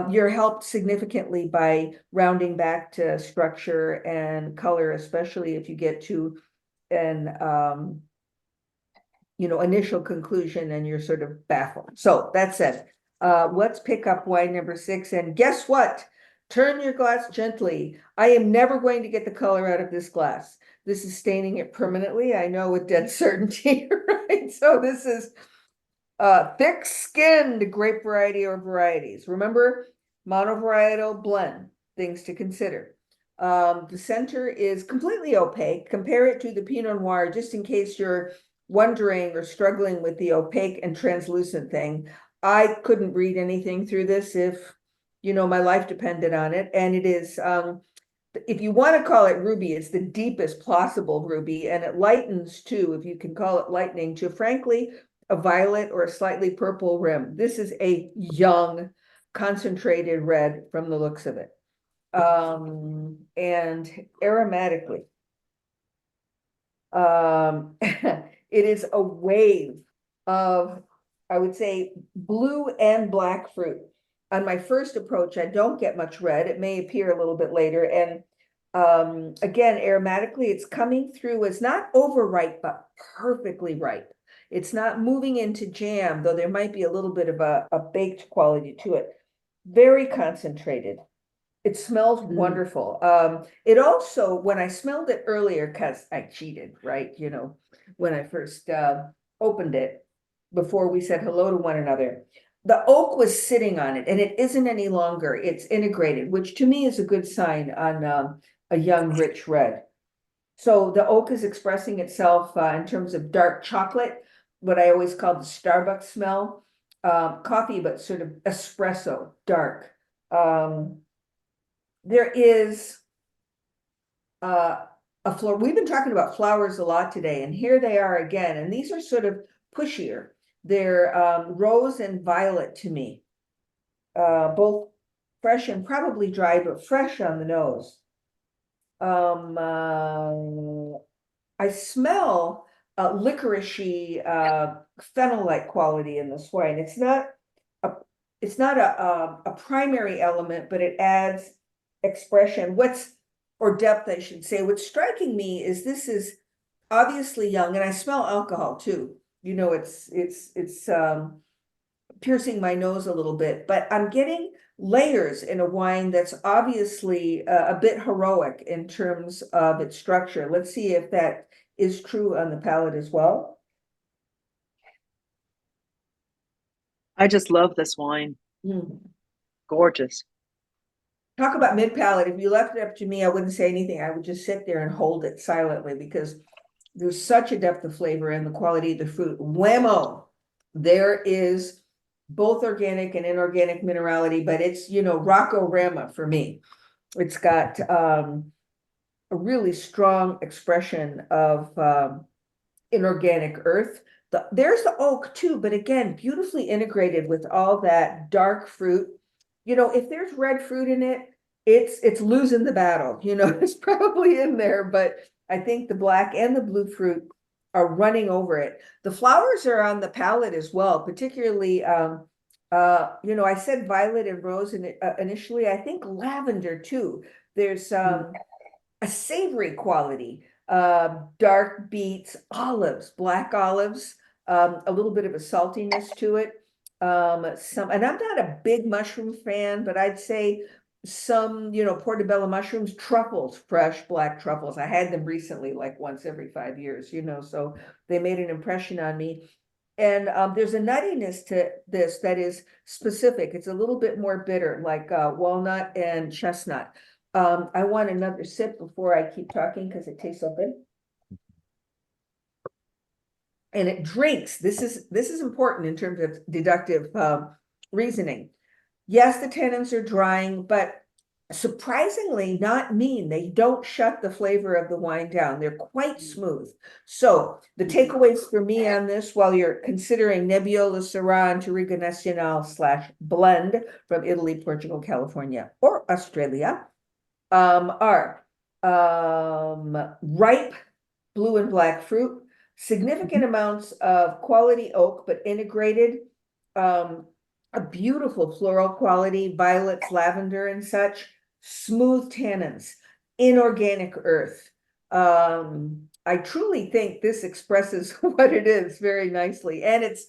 You're helped significantly by rounding back to structure and color, especially if you get to an initial conclusion and you're sort of baffled. So that's it. Let's pick up wine number 6. And guess what? Turn your glass gently. I am never going to get the color out of this glass. This is staining it permanently. I know with dead certainty, right? So this is thick-skinned grape variety or varieties. Remember, monovarietal blend, things to consider. The center is completely opaque. Compare it to the Pinot Noir, just in case you're wondering or struggling with the opaque and translucent thing. I couldn't read anything through this if, my life depended on it. And it is, if you want to call it ruby, it's the deepest possible ruby. And it lightens too, if you can call it lightening, to frankly, a violet or a slightly purple rim. This is a young, concentrated red from the looks of it. And aromatically, it is a wave of, I would say, blue and black fruit. On my first approach, I don't get much red. It may appear a little bit later. And again, aromatically, it's coming through as not overripe, but perfectly ripe. It's not moving into jam, though there might be a little bit of a baked quality to it. Very concentrated. It smells wonderful. It also, when I smelled it earlier, because I cheated, right? When I first opened it, before we said hello to one another, the oak was sitting on it, and it isn't any longer. It's integrated, which to me is a good sign on a young, rich red. So the oak is expressing itself in terms of dark chocolate, what I always call the Starbucks smell. Coffee, but sort of espresso, dark. There is a flower. We've been talking about flowers a lot today, and here they are again. And these are sort of pushier. They're rose and violet to me, both fresh and probably dry, but fresh on the nose. I smell licoricey, phenol-like quality in this wine. It's not a primary element, but it adds expression. Or depth, I should say. What's striking me is this is obviously young, and I smell alcohol too. It's piercing my nose a little bit, but I'm getting layers in a wine that's obviously a bit heroic in terms of its structure. Let's see if that is true on the palate as well. I just love this wine. Gorgeous. Talk about mid-palate. If you left it up to me, I wouldn't say anything. I would just sit there and hold it silently because there's such a depth of flavor and the quality of the fruit. Whammo! There is both organic and inorganic minerality, but it's, Rocco Rama for me. It's got a really strong expression of inorganic earth. There's the oak too, but again, beautifully integrated with all that dark fruit. If there's red fruit in it, it's losing the battle. It's probably in there, but I think the black and the blue fruit are running over it. The flowers are on the palate as well, particularly, I said violet and rose initially. I think lavender too. There's a savory quality, dark beets, olives, black olives, a little bit of a saltiness to it. And I'm not a big mushroom fan, but I'd say some, portobello mushrooms, truffles, fresh black truffles. I had them recently, like once every 5 years, so they made an impression on me. And there's a nuttiness to this that is specific. It's a little bit more bitter, like walnut and chestnut. I want another sip before I keep talking because it tastes so good. and it drinks. This is important in terms of deductive reasoning. Yes, the tannins are drying, but surprisingly not mean. They don't shut the flavor of the wine down. They're quite smooth. So the takeaways for me on this, while you're considering Nebbiolo, Syrah, and Touriga Nacional / blend from Italy, Portugal, California, or Australia, are ripe blue and black fruit, significant amounts of quality oak, but integrated, a beautiful floral quality, violets, lavender, and such, smooth tannins, inorganic earth. I truly think this expresses what it is very nicely, and it's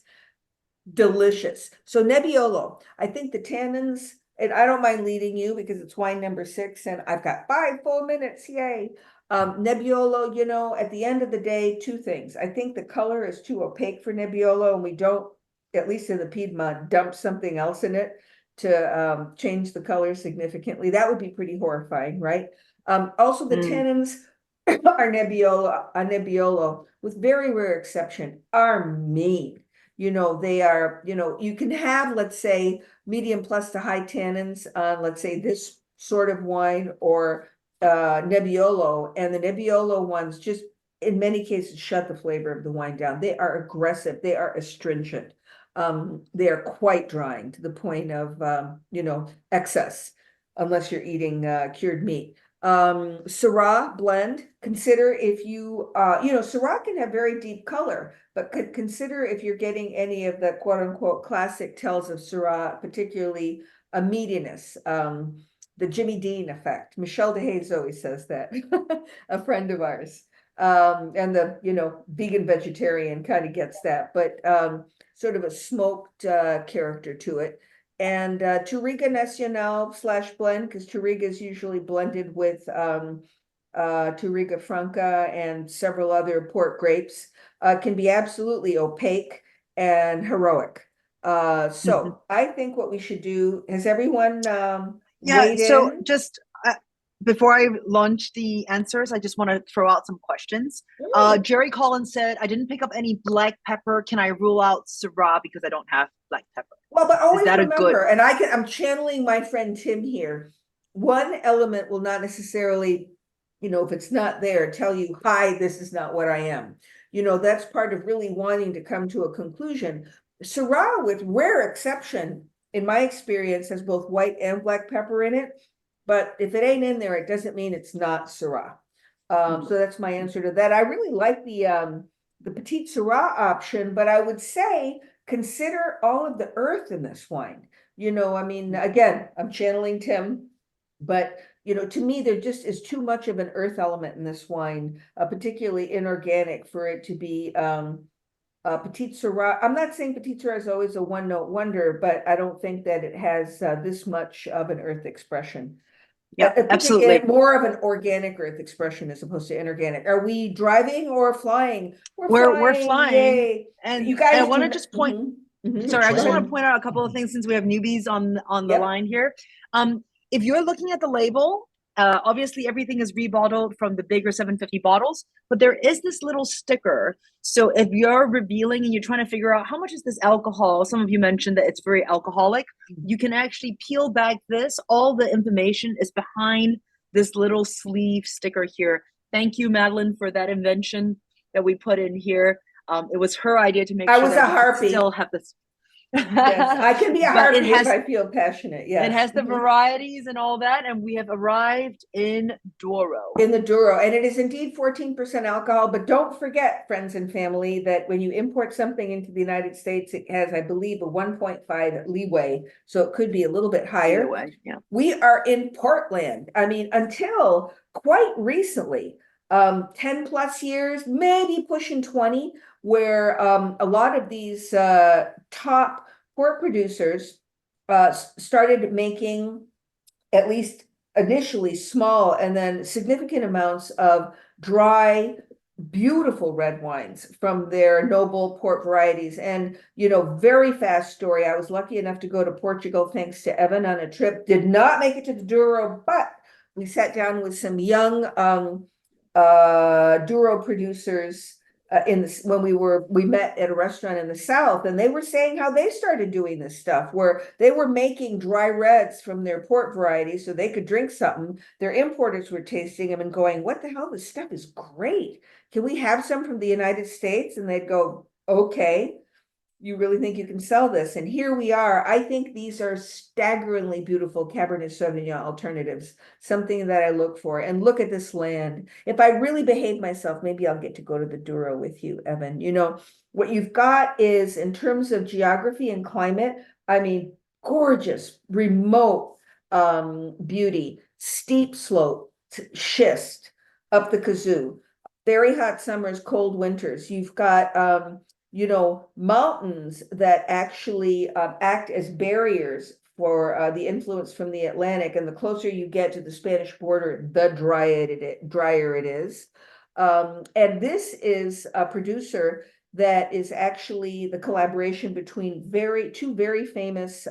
delicious. So Nebbiolo, I think the tannins, and I don't mind leading you because it's wine number 6, and I've got 5 full minutes, yay. Nebbiolo, you know, at the end of the day, 2 things. I think the color is too opaque for Nebbiolo, and we don't, at least in the Piedmont, dump something else in it to change the color significantly. That would be pretty horrifying, right? Also, the tannins are Nebbiolo, with very rare exception, are mean. You know, they are, you know, you can have, let's say, medium plus to high tannins on, let's say, this sort of wine or Nebbiolo, and the Nebbiolo ones just in many cases shut the flavor of the wine down. They are aggressive, they are astringent. They are quite drying to the point of you know, excess, unless you're eating cured meat. Syrah blend, consider if you you know, Syrah can have very deep color, but consider if you're getting any of the quote unquote classic tells of Syrah, particularly a meatiness, the Jimmy Dean effect. Michelle DeHaze always says that, a friend of ours. And the, you know, vegan vegetarian kind of gets that, but sort of a smoked character to it. And Touriga Nacional / blend, because Touriga is usually blended with Touriga Franca and several other port grapes, can be absolutely opaque and heroic. So I think what we should do, has everyone weighed so in? just before I launch the answers, I just want to throw out some questions. Jerry Collins said, I didn't pick up any black pepper. Can I rule out Syrah because I don't have black pepper? Well, but always that a remember, good- and I'm channeling my friend Tim here. One element will not necessarily, you know, if it's not there, tell you, hi, this is not what I am. You know, that's part of really wanting to come to a conclusion. Syrah, with rare exception, in my experience, has both white and black pepper in it. But if it ain't in there, it doesn't mean it's not Syrah. So that's my answer to that. I really like the Petite Syrah option, but I would say consider all of the earth in this wine. You know, I mean, again, I'm channeling Tim, but you know, to me, there just is too much of an earth element in this wine, particularly inorganic, for it to be Petite Syrah. I'm not saying Petite Syrah is always a one-note wonder, but I don't think that it has this much of an earth expression. Yeah, absolutely. More of an organic earth expression as opposed to inorganic. Are we driving or flying? We're flying. Yay. And You guys I want to just point. Sorry, I just want to point out a couple of things since we have newbies on the line here. If you're looking at the label, obviously everything is rebottled from the bigger 750 bottles, but there is this little sticker. So if you're revealing and you're trying to figure out how much is this alcohol, some of you mentioned that it's very alcoholic, you can actually peel back this. All the information is behind this little sleeve sticker here. Thank you, Madeline, for that invention that we put in here. It was her idea to make sure that we could still have this. Yes, I can be a harpy if I feel passionate. Yes. It has the varieties and all that, and we have arrived in Douro. In the Douro, and it is indeed 14% alcohol, but don't forget, friends and family, that when you import something into the United States, it has, I believe, a 1.5 leeway, so it could be a little bit higher. Yeah. We are in Portland. I mean, until quite recently, 10 plus years, maybe pushing 20, where a lot of these top port producers started making, at least initially, small and then significant amounts of dry, beautiful red wines from their noble port varieties. And, you know, very fast story. I was lucky enough to go to Portugal thanks to Evan on a trip. Did not make it to the Douro, but we sat down with some young Douro producers when we met at a restaurant in the South, and they were saying how they started doing this stuff, where they were making dry reds from their port variety so they could drink something. Their importers were tasting them and going, what the hell, this stuff is great. Can we have some from the United States? And they'd go, okay. You really think you can sell this? And here we are. I think these are staggeringly beautiful Cabernet Sauvignon alternatives, something that I look for. And look at this land. If I really behave myself, maybe I'll get to go to the Douro with you, Evan. You know, what you've got is, in terms of geography and climate, I mean, gorgeous, remote beauty, steep slope, schist up the kazoo, very hot summers, cold winters. You've got you know, mountains that actually act as barriers for the influence from the Atlantic. And the closer you get to the Spanish border, the drier it is. And this is a producer that is actually the collaboration between two very famous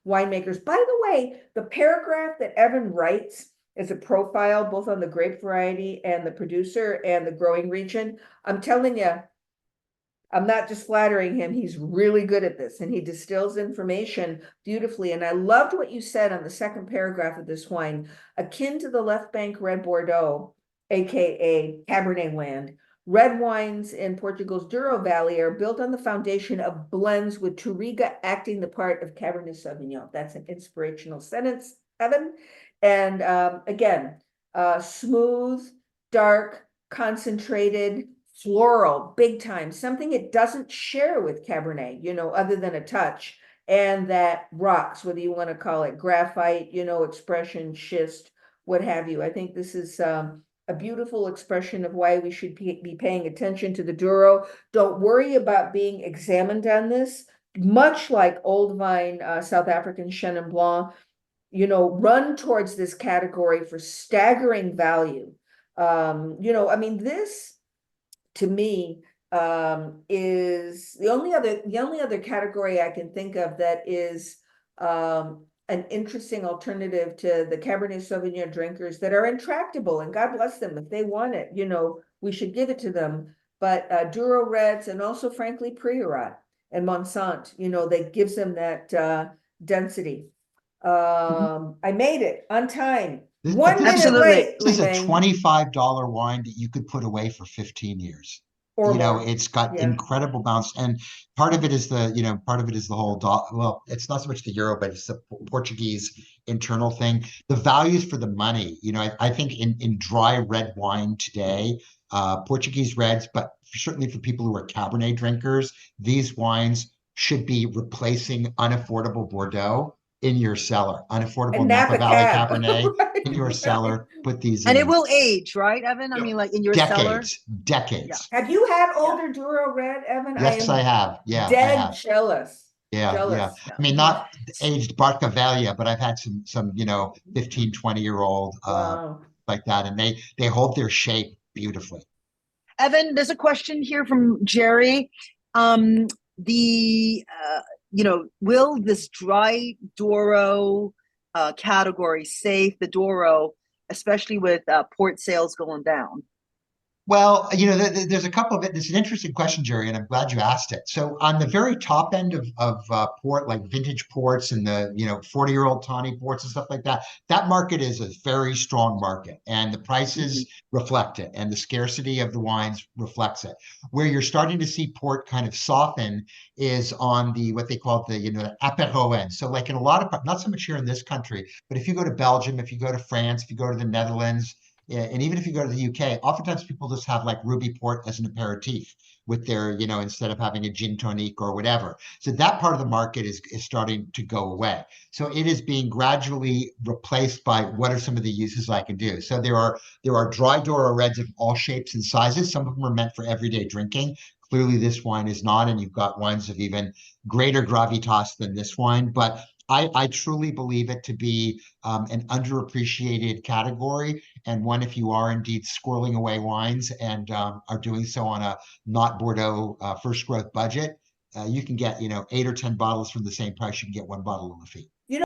winemakers. By the way, the paragraph that Evan writes is a profile both on the grape variety and the producer and the growing region. I'm telling you, I'm not just flattering him. He's really good at this, and he distills information beautifully. And I loved what you said on the second paragraph of this wine, akin to the Left Bank Red Bordeaux, aka Cabernet land. Red wines in Portugal's Douro Valley are built on the foundation of blends, with Touriga acting the part of Cabernet Sauvignon. That's an inspirational sentence, Evan. And again, smooth, dark, concentrated, floral, big time, something it doesn't share with Cabernet, you know, other than a touch, and that rocks, whether you want to call it graphite, you know, expression, schist, what have you. I think this is a beautiful expression of why we should be paying attention to the Douro. Don't worry about being examined on this. Much like Old Vine, South African Chenin Blanc, you know, run towards this category for staggering value. You know, I mean, this, to me, is the only other category I can think of that is an interesting alternative to the Cabernet Sauvignon drinkers that are intractable, and God bless them if they want it. You know, we should give it to them. But Douro Reds, and also frankly Priorat and Monsant, you know, that gives them that density. I made it on time. This- 1 minute Absolutely. late. This is a Ling-Ling. $25 wine that you could put away for 15 years. Or You know, more. it's got Yeah. incredible bounce, and part of it is the whole well, it's not so much the euro, but it's the Portuguese internal thing. The values for the money, you know, I think in dry red wine today, Portuguese reds, but certainly for people who are Cabernet drinkers, these wines should be replacing unaffordable Bordeaux in your cellar, unaffordable And Napa Napa Valley Cab. Cabernet Right, in your right. cellar. Put these And in it will age, right, Evan? I Yeah. mean, like in your cellar. decades. Have you had older Douro Red, Evan? Yes, I have. Yeah, I dead have. jealous. Yeah. Jealous. I mean, not aged Barcavelia, but I've had some, 15, 20-year-old Wow. like that, and they hold their shape beautifully. Evan, there's a question here from Jerry. The will this dry Douro category save the Douro, especially with port sales going down? Well, there's a couple of it. It's an interesting question, Jerry, and I'm glad you asked it. So on the very top end of port, like vintage ports and the 40-year-old tawny ports and stuff like that, that market is a very strong market, and the prices reflect it, and the scarcity of the wines reflects it. Where you're starting to see port kind of soften is on the what they call the apéro end. So like in a lot of, not so much here in this country, but if you go to Belgium, if you go to France, if you go to the Netherlands, and even if you go to the UK, oftentimes people just have like Ruby Port as an aperitif with their, instead of having a gin tonic or whatever. So that part of the market is starting to go away. So it is being gradually replaced by what are some of the uses I can do. So there are dry Douro Reds of all shapes and sizes. Some of them are meant for everyday drinking. Clearly, this wine is not, and you've got wines of even greater gravitas than this wine. But I truly believe it to be an underappreciated category, and one, if you are indeed squirreling away wines and are doing so on a not Bordeaux first growth budget, you can get 8 or 10 bottles from the same price you can get one bottle of Lafite.